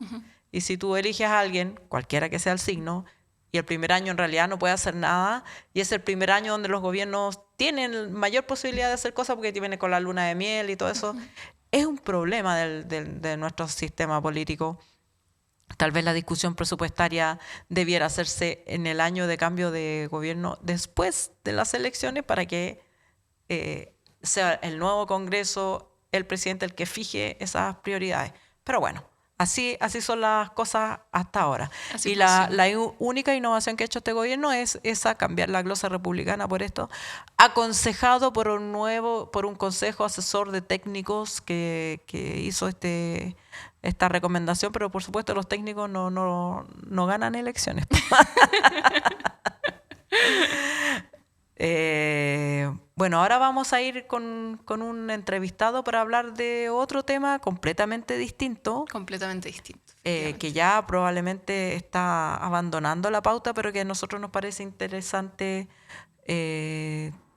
Y si tú eliges a alguien, cualquiera que sea el signo, y el primer año en realidad no puede hacer nada, y es el primer año donde los gobiernos tienen mayor posibilidad de hacer cosas porque vienen con la luna de miel y todo eso, es un problema de nuestro sistema político. Tal vez la discusión presupuestaria debiera hacerse en el año de cambio de gobierno después de las elecciones, para que sea el nuevo Congreso, el presidente, el que fije esas prioridades. Pero bueno, así son las cosas hasta ahora. Así y la única innovación que ha hecho este gobierno es esa, cambiar la glosa republicana por esto, aconsejado por un consejo asesor de técnicos que hizo esta recomendación, pero por supuesto los técnicos no ganan elecciones. Bueno, ahora vamos a ir con un entrevistado para hablar de otro tema completamente distinto. Completamente distinto. Que ya probablemente está abandonando la pauta, pero que a nosotros nos parece interesante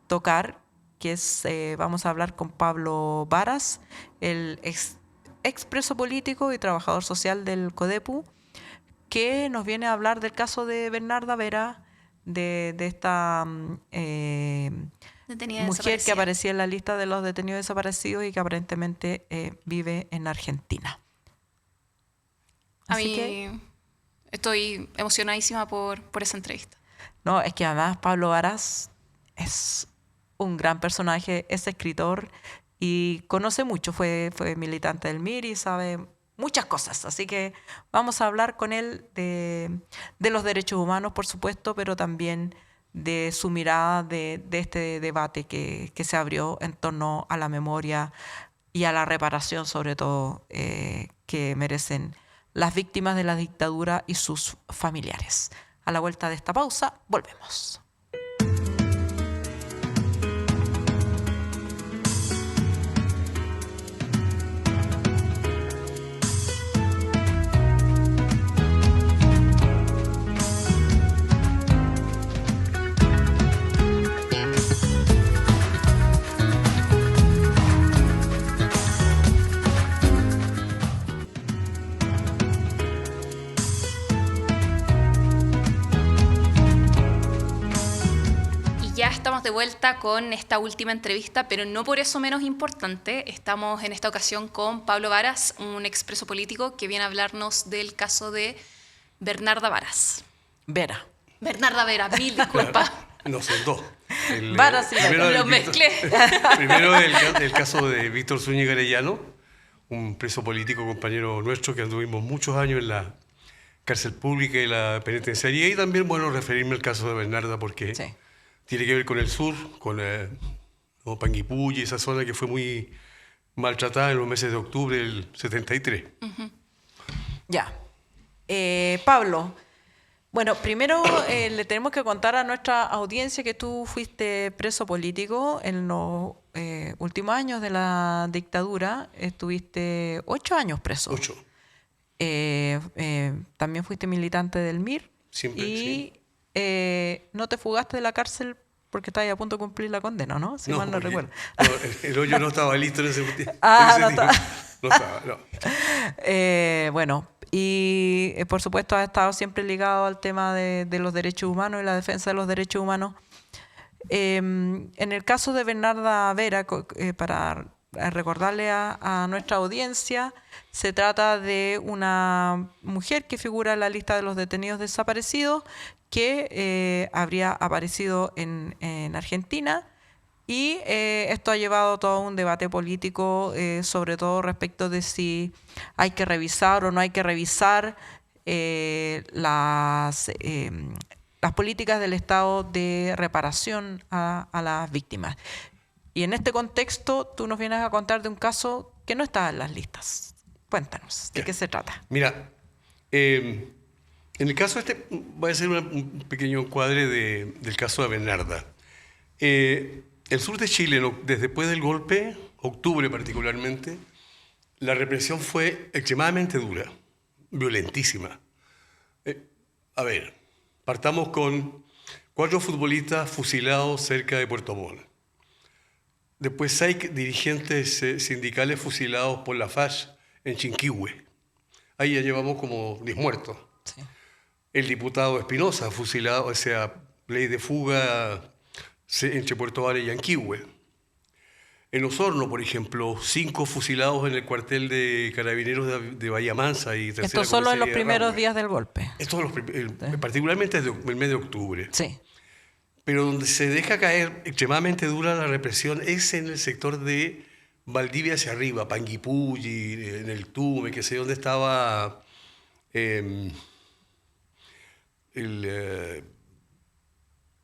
tocar, que es, vamos a hablar con Pablo Varas, el expreso político y trabajador social del CODEPU, que nos viene a hablar del caso de Bernarda Vera, de esta mujer que aparecía en la lista de los detenidos desaparecidos y que aparentemente vive en Argentina. Así que estoy emocionadísima por esa entrevista. No, es que además Pablo Varas es un gran personaje, es escritor y conoce mucho, fue militante del MIR y sabe muchas cosas. Así que vamos a hablar con él de los derechos humanos, por supuesto, pero también de su mirada de este debate que se abrió en torno a la memoria y a la reparación, sobre todo, que merecen las víctimas de la dictadura y sus familiares. A la vuelta de esta pausa, volvemos. Ya estamos de vuelta con esta última entrevista, pero no por eso menos importante. Estamos en esta ocasión con Pablo Varas, un expreso político que viene a hablarnos del caso de Bernarda Varas. Vera. Bernarda Vera, mil disculpas. No, son dos. Varas y primero Lo el mezclé. Primero el caso de Víctor Zúñiga Arellano, un preso político compañero nuestro que anduvimos muchos años en la cárcel pública y la penitenciaría. Y también, bueno, referirme al caso de Bernarda porque Sí. tiene que ver con el sur, con Panguipulli, esa zona que fue muy maltratada en los meses de octubre del 73. Ya. Pablo, bueno, primero le tenemos que contar a nuestra audiencia que tú fuiste preso político en los últimos años de la dictadura. Estuviste 8 años preso. 8. También fuiste militante del MIR. Siempre, y sí. no te fugaste de la cárcel porque estabas a punto de cumplir la condena, ¿no? Si mal no porque- recuerdo. no, el hoyo no estaba listo en ese tiempo. Ah, en no ese tiempo. No estaba, no. Bueno, y por supuesto has estado siempre ligado al tema de los derechos humanos y la defensa de los derechos humanos. En el caso de Bernarda Vera, para recordarle a nuestra audiencia, se trata de una mujer que figura en la lista de los detenidos desaparecidos que habría aparecido en Argentina. Y esto ha llevado todo un debate político, sobre todo respecto de si hay que revisar o no hay que revisar las políticas del Estado de reparación a las víctimas. Y en este contexto, tú nos vienes a contar de un caso que no está en las listas. Cuéntanos, ¿de Ya. qué se trata? Mira, en el caso este, voy a hacer un pequeño encuadre del caso de Bernarda. El sur de Chile, desde después del golpe, octubre particularmente, la represión fue extremadamente dura, violentísima. A ver, partamos con 4 futbolistas fusilados cerca de Puerto Montt. Después 6 dirigentes sindicales fusilados por la FACH en Chinquihue. Ahí ya llevamos como 10 muertos. Sí. El diputado Espinosa fusilado, o sea, ley de fuga entre Puerto Varas y Yanquihue. En Osorno, por ejemplo, 5 fusilados en el cuartel de carabineros de Bahía Mansa y tercera Esto solo en los comisaría de primeros Rahue. días del golpe. Esto particularmente desde el mes de octubre. Sí. Pero donde se deja caer extremadamente dura la represión es en el sector de Valdivia hacia arriba, Panguipulli, en el Tume, que sé dónde estaba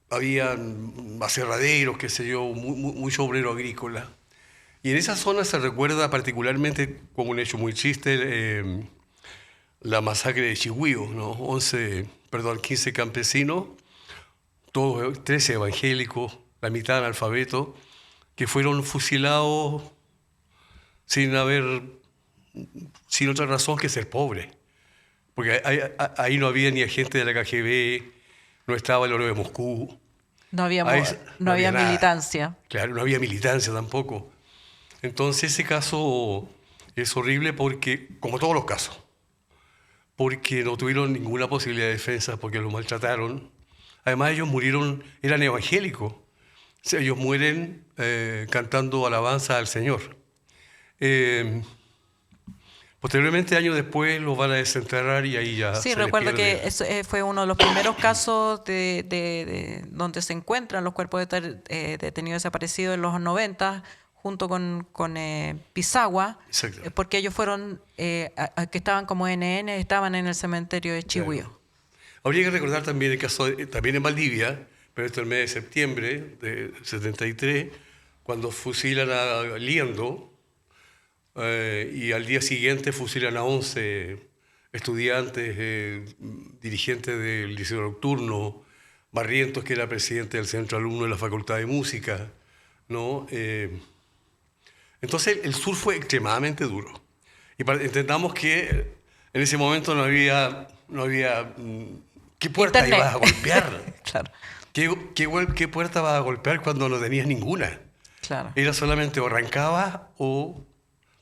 había aserraderos, qué sé yo, mucho obrero agrícola. Y en esa zona se recuerda particularmente como un hecho muy triste la masacre de Chigüío, ¿no? 15 campesinos, todos 13 evangélicos, la mitad analfabetos, que fueron fusilados sin otra razón que ser pobres. Porque ahí no había ni agente de la KGB, no estaba el oro de Moscú. No había, No había nada. militancia. Claro, no había militancia tampoco. Entonces ese caso es horrible porque, como todos los casos, porque no tuvieron ninguna posibilidad de defensa, porque los maltrataron. Además ellos murieron, eran evangélicos. O sea, ellos mueren cantando alabanza al Señor. Posteriormente, años después, los van a desenterrar y ahí ya Sí, se les recuerdo que pierde. eso, fue uno de los primeros casos de donde se encuentran los cuerpos detenidos desaparecidos en los 90, junto con Pisagua, Exacto. porque ellos fueron, que estaban como NN, estaban en el cementerio de Chigüío. Claro. Habría que recordar también el caso, también en Valdivia, pero esto en el mes de septiembre de 73, cuando fusilan a Liendo y al día siguiente fusilan a 11 estudiantes, dirigentes del Liceo Nocturno, Barrientos, que era presidente del Centro Alumno de la Facultad de Música, ¿no? Entonces el sur fue extremadamente duro. Y entendamos que en ese momento no había ¿qué puerta Internet. ibas a golpear? Claro, ¿Qué puerta vas a golpear cuando no tenías ninguna? claro. Era solamente o arrancabas o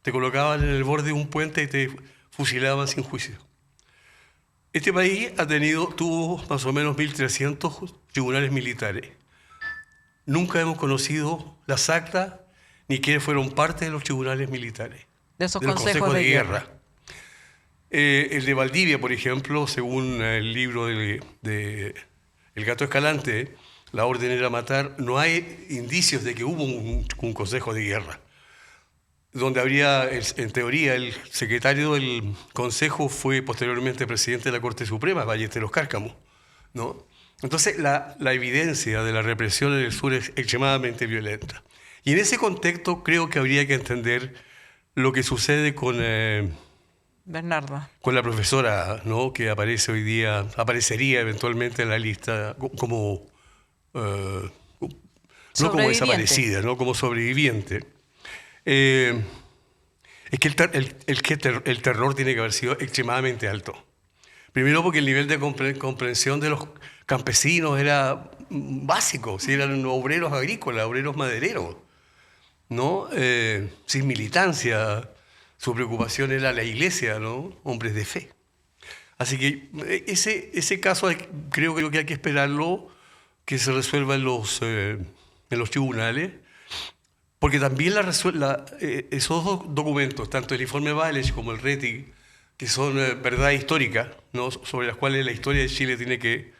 te colocaban en el borde de un puente y te fusilaban sin juicio. Este país tuvo más o menos 1.300 tribunales militares. Nunca hemos conocido las actas ni quienes fueron parte de los tribunales militares. De esos los consejos de guerra. El de Valdivia, por ejemplo, según el libro de El Gato Escalante, la orden era matar. No hay indicios de que hubo un consejo de guerra. Donde habría, en teoría, el secretario del consejo fue posteriormente presidente de la Corte Suprema, Ballesteros Cárcamo, ¿no? Entonces, la evidencia de la represión en el sur es extremadamente violenta. Y en ese contexto creo que habría que entender lo que sucede con Bernarda. la profesora, ¿no? Que aparece hoy día, aparecería eventualmente en la lista como no como Sobreviviente. desaparecida, ¿no? Como sobreviviente. Es que el terror tiene que haber sido extremadamente alto. Primero porque el nivel de comprensión de los campesinos era básico, si eran obreros agrícolas, obreros madereros, ¿no? Sin militancia, su preocupación era la iglesia, ¿no? Hombres de fe. Así que ese caso creo que hay que esperarlo que se resuelva en los tribunales, porque también esos dos documentos, tanto el informe Walech como el RETI, que son verdades históricas, ¿no? Sobre las cuales la historia de Chile tiene que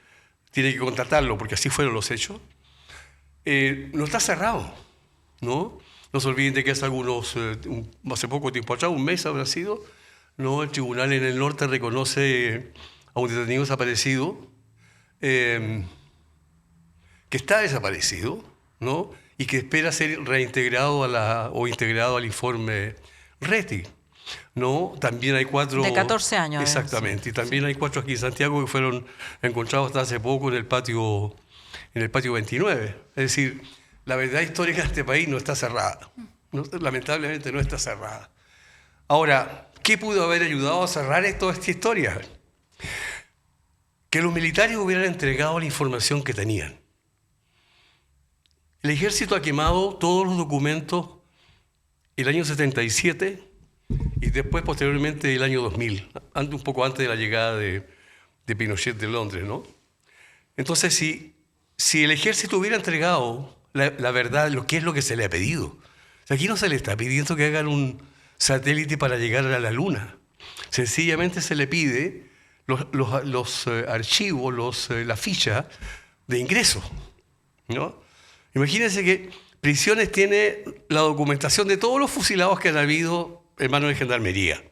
contratarlo, porque así fueron los hechos, no está cerrado, ¿no? No se olviden de que hace poco tiempo atrás, un mes habrá sido, ¿no? El tribunal en el norte reconoce a un detenido desaparecido, que está desaparecido, ¿no? Y que espera ser reintegrado o integrado al informe RETI, ¿no? También hay 4... De 14 años. Exactamente. Sí. Y también hay 4 aquí en Santiago que fueron encontrados hasta hace poco en el patio 29. Es decir, la verdad histórica de este país no está cerrada. Lamentablemente no está cerrada. Ahora, ¿qué pudo haber ayudado a cerrar toda esta historia? Que los militares hubieran entregado la información que tenían. El ejército ha quemado todos los documentos el año 77 y después, posteriormente, el año 2000, un poco antes de la llegada de Pinochet de Londres, ¿no? Entonces, si el ejército hubiera entregado la verdad, ¿qué es lo que se le ha pedido? O sea, aquí no se le está pidiendo que hagan un satélite para llegar a la Luna. Sencillamente se le pide los archivos, la ficha de ingreso, ¿no? Imagínense que Prisiones tiene la documentación de todos los fusilados que han habido en manos de Gendarmería.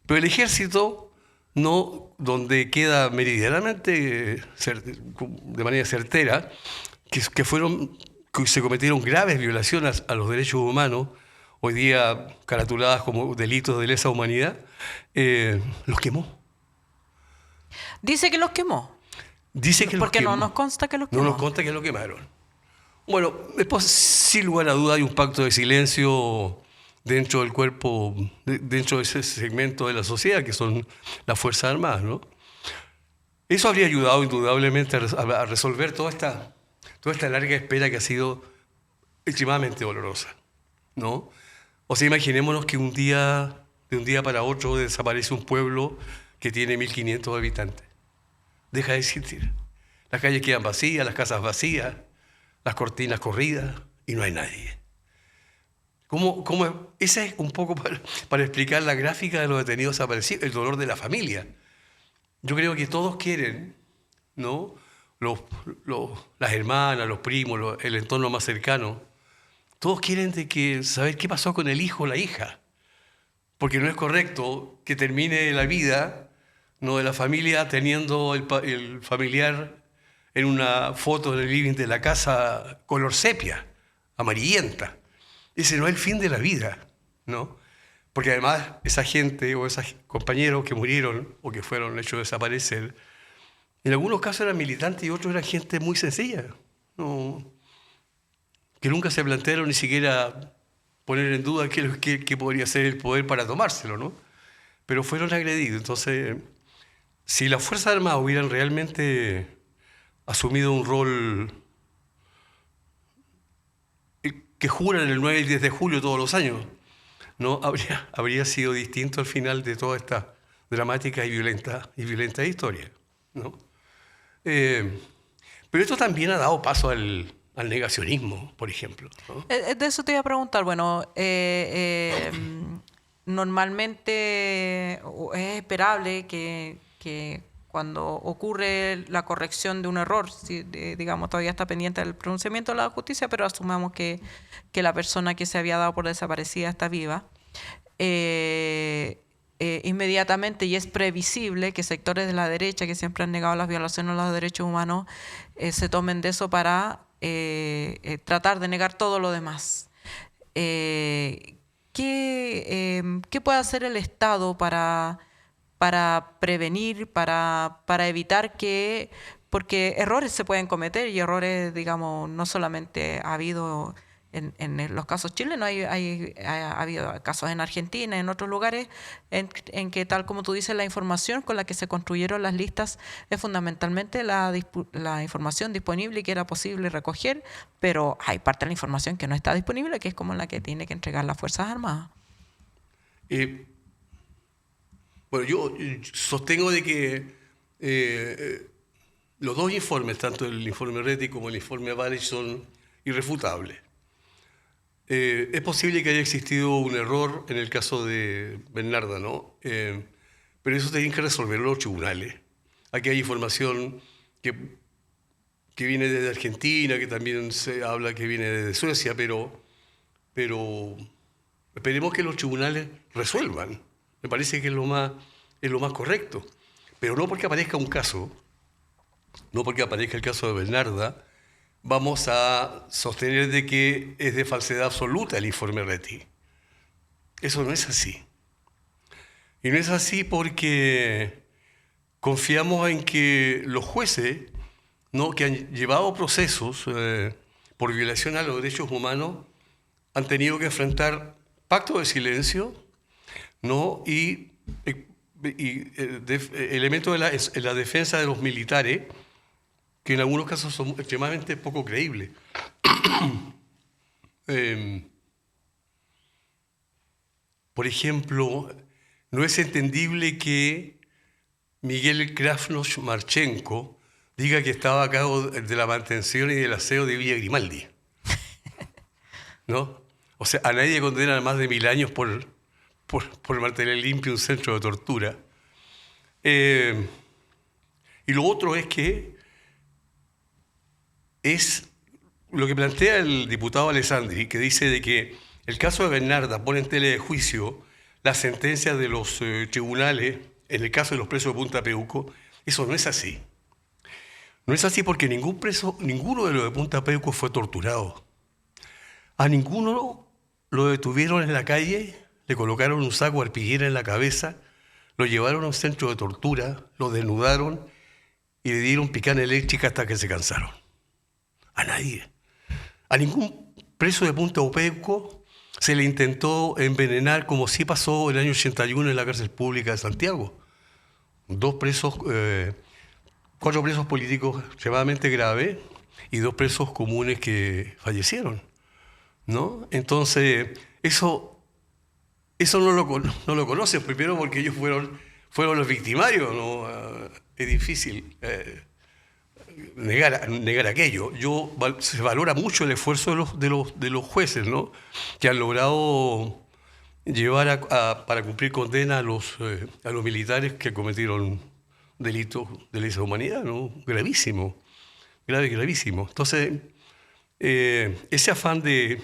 Pero el Ejército, no, donde queda meridianamente, de manera certera, que se cometieron graves violaciones a los derechos humanos, hoy día caratuladas como delitos de lesa humanidad, los quemó. Dice que los quemó. Dice que Porque los quemó. no nos consta que los quemó. No nos consta que lo quemaron. Bueno, después, sin lugar a duda, hay un pacto de silencio dentro del cuerpo, dentro de ese segmento de la sociedad, que son las Fuerzas Armadas, ¿no? Eso habría ayudado indudablemente a resolver toda esta larga espera que ha sido extremadamente dolorosa, ¿no? O sea, imaginémonos que de un día para otro desaparece un pueblo que tiene 1.500 habitantes. Deja de existir. Las calles quedan vacías, las casas vacías, las cortinas corridas y no hay nadie. Esa es un poco para explicar la gráfica de los detenidos desaparecidos, el dolor de la familia. Yo creo que todos quieren, ¿no? Las hermanas, los primos, el entorno más cercano, todos quieren saber qué pasó con el hijo o la hija. Porque no es correcto que termine la vida, ¿no?, de la familia teniendo el familiar en una foto en el living de la casa color sepia, amarillenta. Ese no es el fin de la vida, ¿no? Porque además esa gente o esos compañeros que murieron o que fueron hechos desaparecer, en algunos casos eran militantes y otros eran gente muy sencilla, ¿no? Que nunca se plantearon ni siquiera poner en duda qué podría ser el poder para tomárselo, ¿no? Pero fueron agredidos. Entonces, si las Fuerzas Armadas hubieran realmente asumido un rol que juran el 9 y 10 de julio todos los años, no habría sido distinto al final de toda esta dramática y violenta historia, ¿no? Pero esto también ha dado paso al negacionismo, por ejemplo, ¿no? De eso te iba a preguntar. Bueno, normalmente es esperable que cuando ocurre la corrección de un error, digamos, todavía está pendiente del pronunciamiento de la justicia, pero asumamos que la persona que se había dado por desaparecida está viva, inmediatamente, y es previsible que sectores de la derecha que siempre han negado las violaciones a los derechos humanos se tomen de eso para tratar de negar todo lo demás. ¿Qué puede hacer el Estado para prevenir, para evitar que... Porque errores se pueden cometer y errores, digamos, no solamente ha habido en los casos chilenos, ha habido casos en Argentina, en otros lugares, en que, tal como tú dices, la información con la que se construyeron las listas es fundamentalmente la información disponible y que era posible recoger, pero hay parte de la información que no está disponible, que es como la que tiene que entregar las Fuerzas Armadas. Bueno, yo sostengo de que los dos informes, tanto el informe Reti como el informe Varech, son irrefutables. Es posible que haya existido un error en el caso de Bernarda, ¿no? Pero eso tienen que resolverlo los tribunales. Aquí hay información que viene desde Argentina, que también se habla que viene desde Suecia, pero esperemos que los tribunales resuelvan. Me parece que es lo más correcto. Pero no porque aparezca un caso, no porque aparezca el caso de Bernarda, vamos a sostener de que es de falsedad absoluta el informe Reti. Eso no es así. Y no es así porque confiamos en que los jueces, ¿no?, que han llevado procesos por violación a los derechos humanos han tenido que enfrentar pactos de silencio, ¿no?, y elementos en la defensa de los militares que en algunos casos son extremadamente poco creíbles. Por ejemplo, no es entendible que Miguel Krasnov-Marchenko diga que estaba a cargo de la mantención y del aseo de Villa Grimaldi, ¿no? O sea, a nadie condena a más de 1000 años por mantener limpio un centro de tortura. Y lo otro es que es lo que plantea el diputado Alessandri, que dice de que el caso de Bernarda pone en tela de juicio la sentencia de los tribunales en el caso de los presos de Punta Peuco. Eso no es así. No es así porque ninguno de los de Punta Peuco fue torturado. A ninguno lo detuvieron en la calle, le colocaron un saco de arpillera en la cabeza, lo llevaron a un centro de tortura, lo desnudaron y le dieron picana eléctrica hasta que se cansaron. A nadie. A ningún preso de Punta Peuco se le intentó envenenar, como sí pasó en el año 81 en la cárcel pública de Santiago. 4 presos políticos extremadamente graves y 2 presos comunes que fallecieron, ¿no? Entonces, eso no lo conocen, primero porque ellos fueron los victimarios, ¿no? Es difícil negar aquello. Se valora mucho el esfuerzo de los jueces, ¿no?, que han logrado llevar para cumplir condena a los militares que cometieron delitos de lesa humanidad, ¿no? Gravísimo. Entonces, ese afán de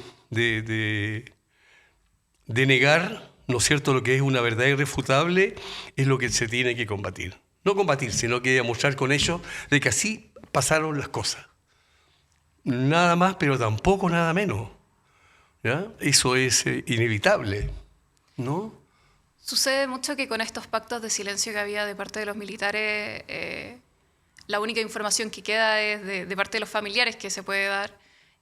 negar, ¿no es cierto?, lo que es una verdad irrefutable es lo que se tiene que combatir. No combatir, sino que demostrar con ello de que así pasaron las cosas. Nada más, pero tampoco nada menos, ¿ya? Eso es inevitable. ¿no? Sucede mucho que con estos pactos de silencio que había de parte de los militares, la única información que queda es de parte de los familiares que se puede dar.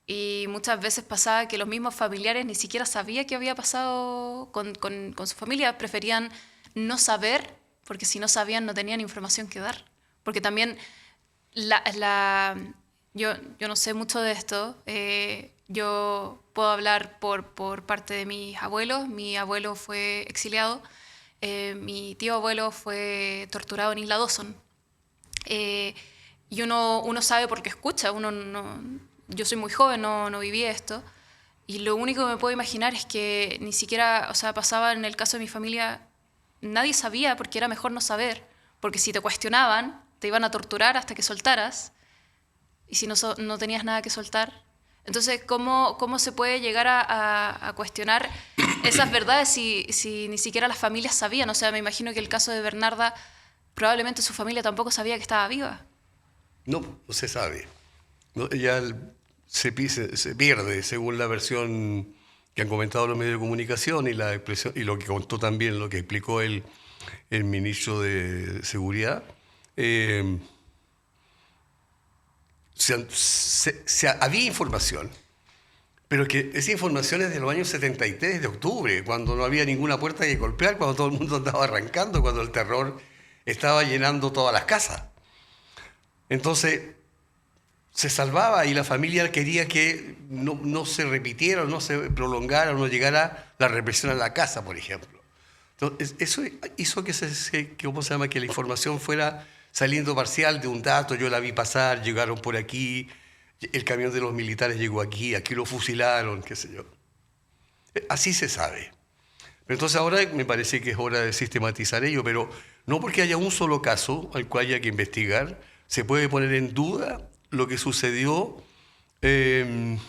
Y muchas veces pasaba que los mismos familiares ni siquiera sabían qué había pasado con su familia. Preferían no saber, porque si no sabían no tenían información que dar. Porque también yo no sé mucho de esto. Yo puedo hablar por parte de mis abuelos. Mi abuelo fue exiliado. Mi tío abuelo fue torturado en Isla Dawson. Y uno sabe porque escucha. Yo soy muy joven, no viví esto. Y lo único que me puedo imaginar es que ni siquiera, o sea, pasaba en el caso de mi familia, nadie sabía porque era mejor no saber. Porque si te cuestionaban, te iban a torturar hasta que soltaras. Y si no tenías nada que soltar. Entonces, ¿cómo se puede llegar a cuestionar esas verdades si ni siquiera las familias sabían? O sea, me imagino que el caso de Bernarda, probablemente su familia tampoco sabía que estaba viva. No se sabe. ¿No? Ella se pierde, según la versión que han comentado los medios de comunicación y la expresión, y lo que contó también, lo que explicó el ministro de Seguridad. Había información, pero que esa información es de los años 73 de octubre, cuando no había ninguna puerta que golpear, cuando todo el mundo andaba arrancando, cuando el terror estaba llenando todas las casas. Entonces, se salvaba y la familia quería que no se repitiera, no se prolongara, no llegara la represión a la casa, por ejemplo. Entonces, eso hizo que la información fuera saliendo parcial de un dato. Yo la vi pasar, llegaron por aquí, el camión de los militares llegó aquí lo fusilaron, qué sé yo. Así se sabe. Pero entonces ahora me parece que es hora de sistematizar ello, pero no porque haya un solo caso al cual haya que investigar, se puede poner en duda lo que sucedió en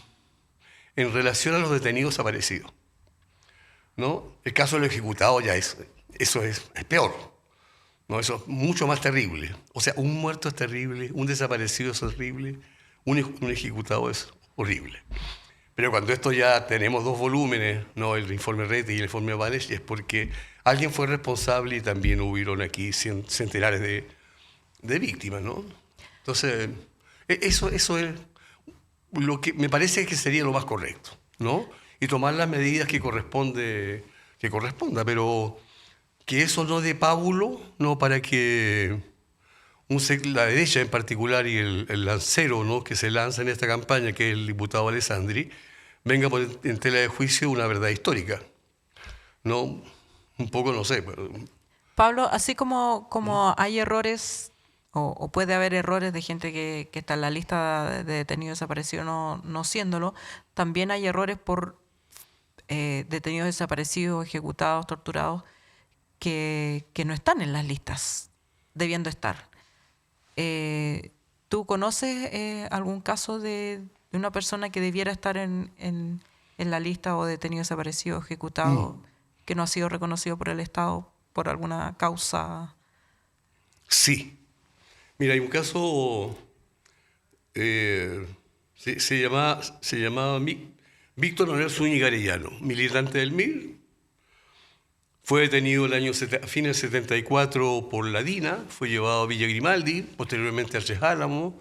relación a los detenidos desaparecidos, ¿no? El caso de los ejecutados eso es peor, ¿no? Eso es mucho más terrible. O sea, un muerto es terrible, un desaparecido es horrible, un ejecutado es horrible. Pero cuando esto ya tenemos 2 volúmenes, ¿no? El informe Rete y el informe Valles, es porque alguien fue responsable y también hubieron aquí centenares de víctimas, ¿no? Entonces, eso es lo que me parece que sería lo más correcto, ¿no? Y tomar las medidas que corresponda, pero que eso no dé pábulo, ¿no? Para que la derecha en particular y el lancero, ¿no? Que se lanza en esta campaña, que es el diputado Alessandri, venga a poner en tela de juicio una verdad histórica, ¿no? Un poco, no sé. Pero... Pablo, así como hay errores o puede haber errores de gente que está en la lista de detenidos desaparecidos no siéndolo, también hay errores por detenidos desaparecidos, ejecutados, torturados, que no están en las listas, debiendo estar. ¿Tú conoces algún caso de una persona que debiera estar en la lista o detenido desaparecido, ejecutado, que no ha sido reconocido por el Estado por alguna causa? Sí. Mira, hay un caso, se llamaba Víctor Manuel Zúñiga Arellano, militante del MIR. Fue detenido a fines del 74 por la DINA, fue llevado a Villa Grimaldi, posteriormente a Tres Álamos,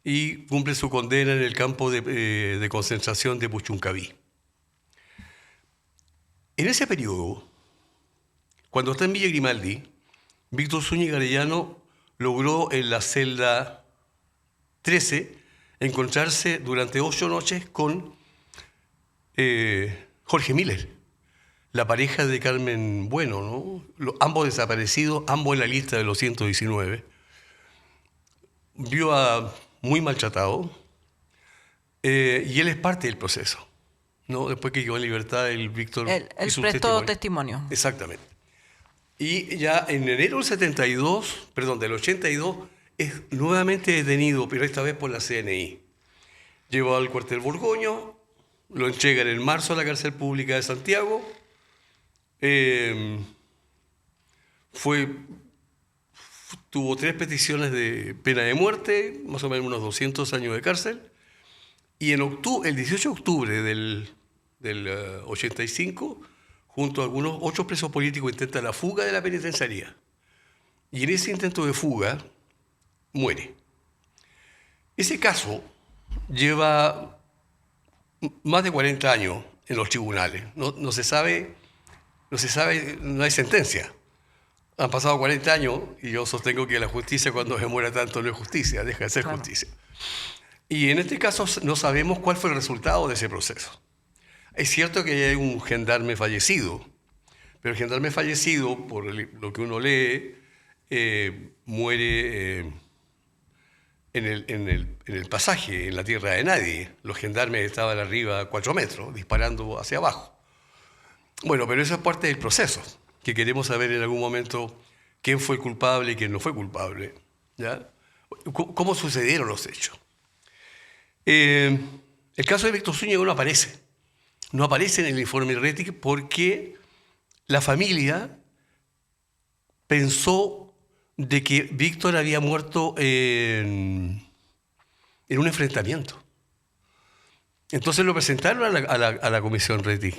y cumple su condena en el campo de concentración de Puchuncaví. En ese periodo, cuando está en Villa Grimaldi, Víctor Zúñiga Arellano logró en la celda 13 encontrarse durante 8 noches con Jorge Miller, la pareja de Carmen Bueno, ¿no? Ambos desaparecidos, ambos en la lista de los 119. Vio a muy maltratado y él es parte del proceso, ¿no? Después que quedó en libertad, el Víctor Él prestó testimonio. Exactamente. Y ya en enero del 82, es nuevamente detenido, pero esta vez por la CNI. Llevado al cuartel Borgoño, lo entregan en marzo a la cárcel pública de Santiago. Tuvo 3 peticiones de pena de muerte, más o menos unos 200 años de cárcel. Y el 18 de octubre del 85 junto a algunos otros presos políticos, intenta la fuga de la penitenciaría. Y en ese intento de fuga, muere. Ese caso lleva más de 40 años en los tribunales. No se sabe, no hay sentencia. Han pasado 40 años y yo sostengo que la justicia, cuando se muera tanto, no es justicia, deja de ser justicia. Y en este caso no sabemos cuál fue el resultado de ese proceso. Es cierto que hay un gendarme fallecido, pero el gendarme fallecido, por lo que uno lee, muere en el pasaje, en la tierra de nadie. Los gendarmes estaban arriba a 4 metros, disparando hacia abajo. Bueno, pero eso es parte del proceso, que queremos saber en algún momento quién fue culpable y quién no fue culpable, ¿ya? ¿Cómo sucedieron los hechos? El caso de Víctor Zúñiga no aparece. No aparece en el informe Rettig porque la familia pensó de que Víctor había muerto en un enfrentamiento. Entonces lo presentaron a la comisión Rettig.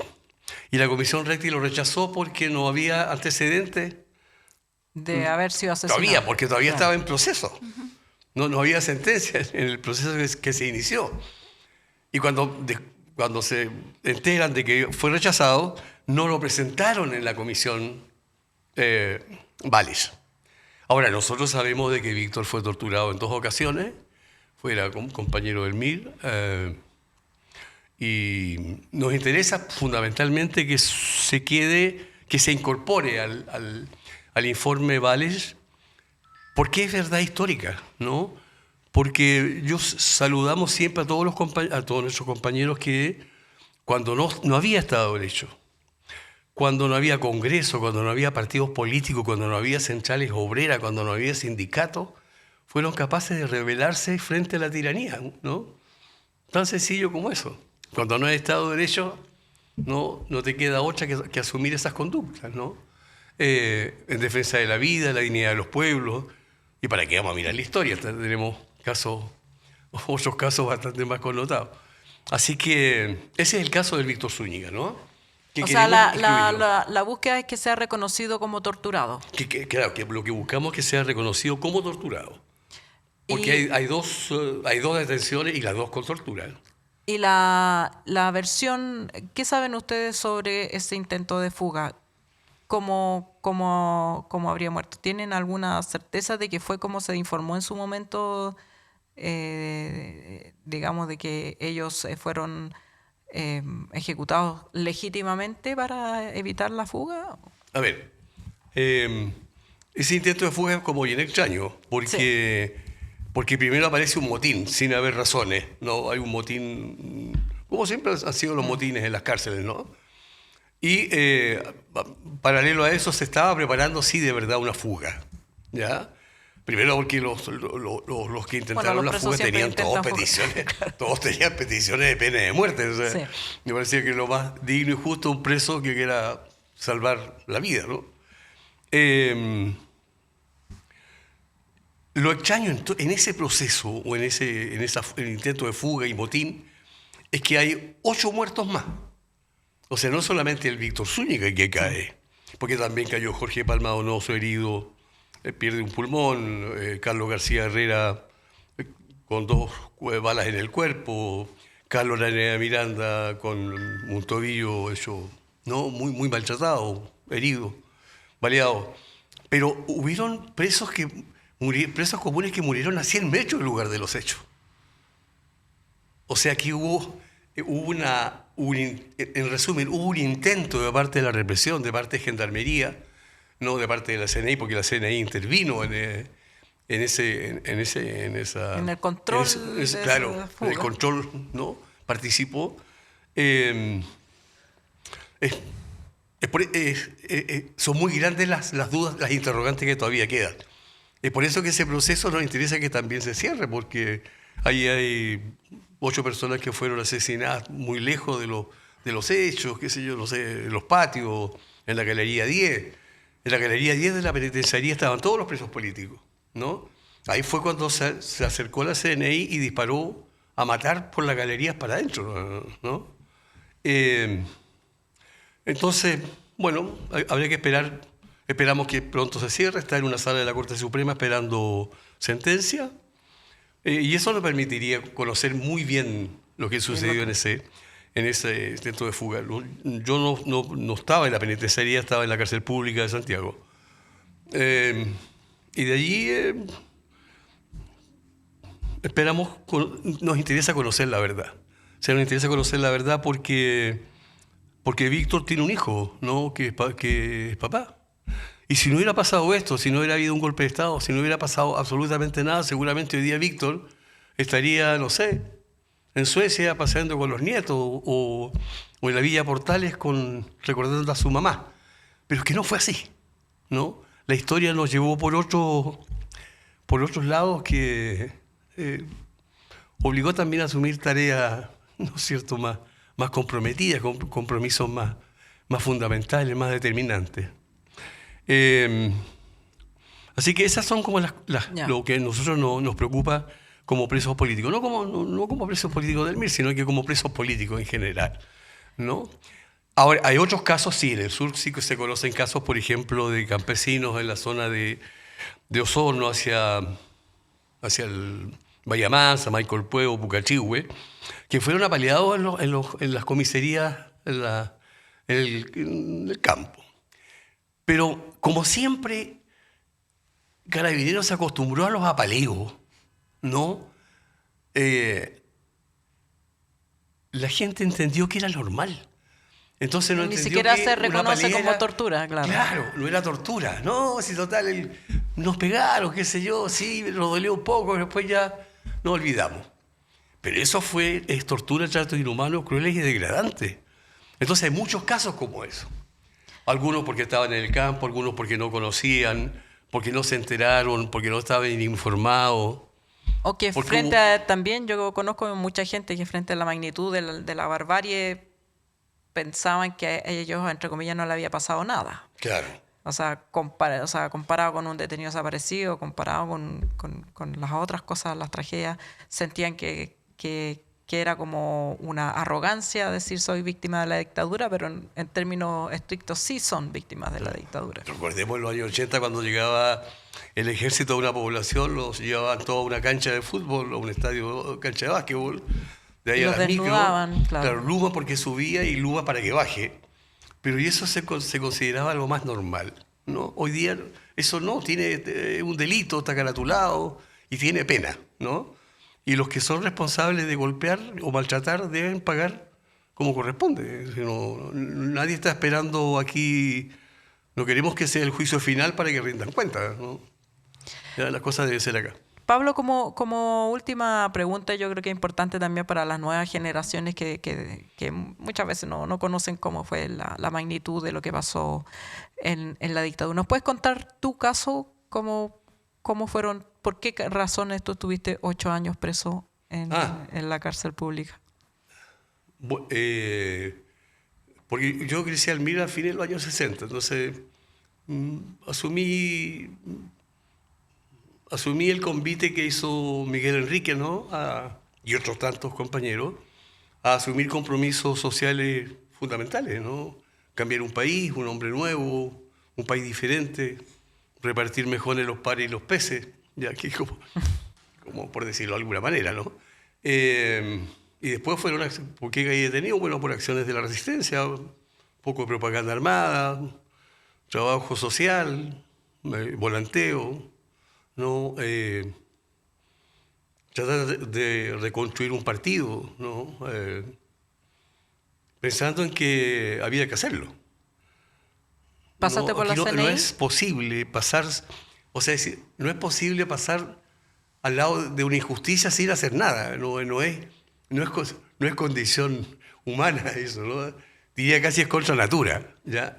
Y la comisión Rettig lo rechazó porque no había antecedentes. De haber sido asesinado. Todavía, porque todavía Claro. estaba en proceso. No había sentencia en el proceso que se inició. Y cuando se enteran de que fue rechazado, no lo presentaron en la comisión Valles. Ahora, nosotros sabemos de que Víctor fue torturado en 2 ocasiones, era compañero del MIR, y nos interesa fundamentalmente que se incorpore al informe Valles, porque es verdad histórica, ¿no? Porque saludamos siempre a todos nuestros compañeros que cuando no había Estado de Derecho, cuando no había Congreso, cuando no había partidos políticos, cuando no había centrales obreras, cuando no había sindicatos, fueron capaces de rebelarse frente a la tiranía, ¿no? Tan sencillo como eso. Cuando no hay Estado de Derecho, no te queda otra que asumir esas conductas, ¿no? En defensa de la vida, la dignidad de los pueblos. ¿Y para qué vamos a mirar la historia? Tenemos otros casos bastante más connotados. Así que ese es el caso del Víctor Zúñiga, ¿no? O sea, la búsqueda es que sea reconocido como torturado. Claro, que lo que buscamos es que sea reconocido como torturado. Porque hay dos detenciones y las 2 con tortura. Y la versión, ¿qué saben ustedes sobre ese intento de fuga? ¿Cómo habría muerto? ¿Tienen alguna certeza de que fue como se informó en su momento, digamos, de que ellos fueron ejecutados legítimamente para evitar la fuga? A ver, ese intento de fuga es como bien extraño, porque primero aparece un motín sin haber razones, ¿no? Hay un motín, como siempre han sido los motines en las cárceles, ¿no? Y paralelo a eso se estaba preparando, sí, de verdad, una fuga, ¿ya? Primero porque los que intentaron la fuga tenían todos tenían peticiones de pena de muerte. O sea, me parecía que lo más digno y justo un preso que quiera salvar la vida, ¿no? Lo extraño en ese proceso o en el intento de fuga y motín es que hay 8 muertos más. O sea, no solamente el Víctor Zúñiga que cae, porque también cayó Jorge Palma Donoso herido, pierde un pulmón, Carlos García Herrera con 2 balas en el cuerpo, Carlos Araneda Miranda con un tobillo hecho, ¿no? muy maltratado, herido, baleado. Pero hubieron presos comunes que murieron a 100 metros del lugar de los hechos. O sea que en resumen, hubo un intento de parte de la represión, de parte de Gendarmería, no de parte de la CNI, porque la CNI intervino en el control de claro, esa fuga. el control, ¿no? Participó. Son muy grandes las dudas, las interrogantes que todavía quedan. Es por eso que ese proceso nos interesa que también se cierre, porque ahí hay 8 personas que fueron asesinadas muy lejos de los hechos, qué sé yo, no sé, en los patios, en la Galería 10. En la Galería 10 de la penitenciaría estaban todos los presos políticos, ¿no? Ahí fue cuando se acercó la CNI y disparó a matar por las galerías para adentro, ¿no? Entonces, bueno, habría que esperar. Esperamos que pronto se cierre. Está en una sala de la Corte Suprema esperando sentencia. Y eso nos permitiría conocer muy bien lo que sucedió en ese intento de fuga. Yo no estaba en la penitenciaría, estaba en la cárcel pública de Santiago. Y de allí nos interesa conocer la verdad. O sea, nos interesa conocer la verdad porque Víctor tiene un hijo, ¿no? que es papá. Y si no hubiera pasado esto, si no hubiera habido un golpe de Estado, si no hubiera pasado absolutamente nada, seguramente hoy día Víctor estaría, no sé, en Suecia paseando con los nietos o en la Villa Portales recordando a su mamá. Pero es que no fue así, ¿no? La historia nos llevó por otros lados que obligó también a asumir tareas, ¿no es cierto?, más comprometidas, con compromisos más fundamentales, más determinantes. Así que esas son como lo que a nosotros nos preocupa como presos políticos. No como presos políticos del MIR, sino que como presos políticos en general, ¿no? Ahora, hay otros casos, sí, en el sur sí que se conocen casos, por ejemplo, de campesinos en la zona de Osorno hacia el Bahía Mansa, Maico Pueblo, Pucachihue, que fueron apaleados en las comisarías en el campo. Pero, como siempre, Carabineros se acostumbró a los apaleos, ¿no? La gente entendió que era normal. Entonces no Ni entendió siquiera que se una reconoce apalea como era- tortura, claro. Claro, no era tortura. No, si total, nos pegaron, qué sé yo, sí, nos dolió un poco, después ya nos olvidamos. Pero eso es tortura, trato inhumano, crueles y degradantes. Entonces hay muchos casos como eso. Algunos porque estaban en el campo, algunos porque no conocían, porque no se enteraron, porque no estaban informados. O que Porque también yo conozco mucha gente que frente a la magnitud de la barbarie pensaban que a ellos, entre comillas, no le había pasado nada. Claro. O sea, comparado con un detenido desaparecido, comparado con las otras cosas, las tragedias, sentían que era como una arrogancia decir soy víctima de la dictadura, pero en términos estrictos sí son víctimas de la dictadura. Recordemos en los años 80 cuando llegaba el ejército a una población, los llevaban toda una cancha de fútbol, a un estadio, cancha de básquetbol, de ahí Y a los las micro. desnudaban, claro. Luma porque subía y Luma para que baje. Pero y eso se consideraba algo más normal, ¿no? Hoy día eso no, tiene un delito, está caratulado y tiene pena, ¿no? Y los que son responsables de golpear o maltratar deben pagar como corresponde. Nadie está esperando aquí, no queremos que sea el juicio final para que rindan cuenta, ¿no? Ya, las cosas deben ser acá. Pablo, como última pregunta, yo creo que es importante también para las nuevas generaciones que muchas veces no conocen cómo fue la magnitud de lo que pasó en la dictadura. ¿Nos puedes contar tu caso? ¿Cómo fueron? ¿Por qué razones tú estuviste 8 años preso en la cárcel pública? Porque yo crecí al MIR a fines de los años 60, entonces asumí el convite que hizo Miguel Enrique, ¿no? Y otros tantos compañeros, a asumir compromisos sociales fundamentales, ¿no? Cambiar un país, un hombre nuevo, un país diferente, repartir mejor los pares y los peces, ya que como por decirlo de alguna manera, ¿no? Y después ¿por qué caí detenido? Bueno, por acciones de la resistencia, un poco de propaganda armada, trabajo social, volanteo, ¿no? Tratar de reconstruir un partido, ¿no? Pensando en que había que hacerlo. ¿Pasaste por la aquí CNI? No es posible pasar, o sea, no es posible pasar al lado de una injusticia sin hacer nada. No es condición humana eso, ¿no? Diría casi es contra natura, ¿ya?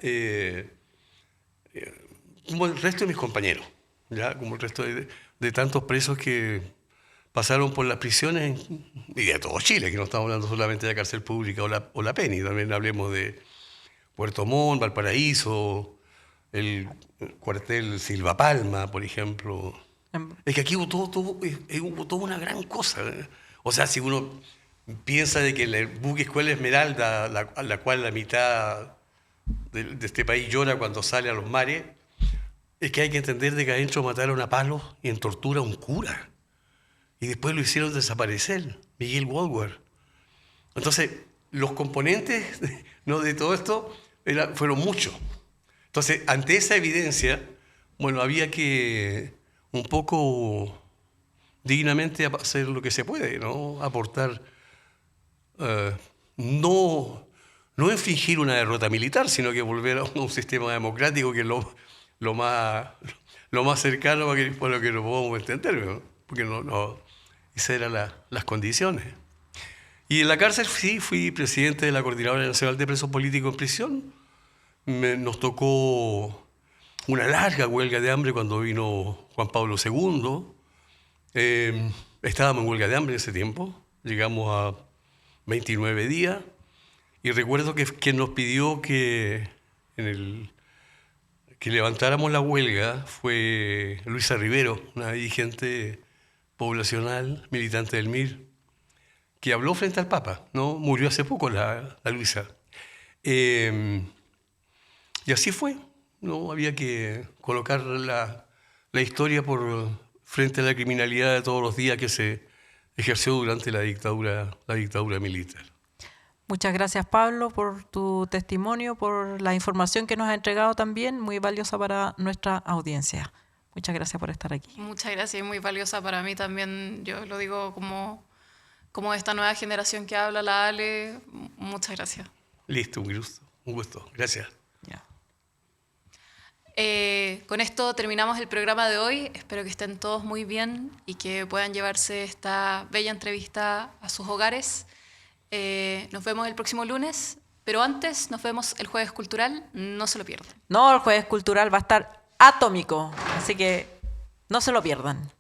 Como el resto de mis compañeros, ¿ya? Como el resto de tantos presos que pasaron por las prisiones, y de todo Chile, que no estamos hablando solamente de la cárcel pública o la Peni, también hablemos de Puerto Montt, Valparaíso, el cuartel Silva Palma, por ejemplo. Es que aquí hubo toda una gran cosa. O sea, si uno piensa de que el buque Escuela Esmeralda, a la cual la mitad de este país llora cuando sale a los mares, es que hay que entender de que adentro mataron a palos y en tortura a un cura. Y después lo hicieron desaparecer, Miguel Woodward. Entonces, los componentes de todo esto fueron muchos. Entonces, ante esa evidencia, bueno, había que un poco dignamente hacer lo que se puede, ¿no? Aportar, no infligir una derrota militar, sino que volver a un sistema democrático que es lo más cercano para lo que lo podamos entender, ¿no? Porque esas eran las condiciones. Y en la cárcel sí, fui presidente de la Coordinadora Nacional de Presos Políticos en Prisión. Nos tocó una larga huelga de hambre cuando vino Juan Pablo II. Estábamos en huelga de hambre en ese tiempo, llegamos a 29 días. Y recuerdo que quien nos pidió que levantáramos la huelga fue Luisa Rivero, una dirigente poblacional, militante del MIR, que habló frente al Papa, ¿no? Murió hace poco la Luisa. Y así fue, ¿no? Había que colocar la historia frente a la criminalidad de todos los días que se ejerció durante la dictadura militar. Muchas gracias, Pablo, por tu testimonio, por la información que nos ha entregado también, muy valiosa para nuestra audiencia. Muchas gracias por estar aquí. Muchas gracias y muy valiosa para mí también. Yo lo digo como esta nueva generación que habla, la Ale. Muchas gracias. Listo, un gusto. Gracias. Ya. Con esto terminamos el programa de hoy. Espero que estén todos muy bien y que puedan llevarse esta bella entrevista a sus hogares. Nos vemos el próximo lunes, pero antes nos vemos el Jueves Cultural. No se lo pierdan. No, el Jueves Cultural va a estar atómico, así que no se lo pierdan.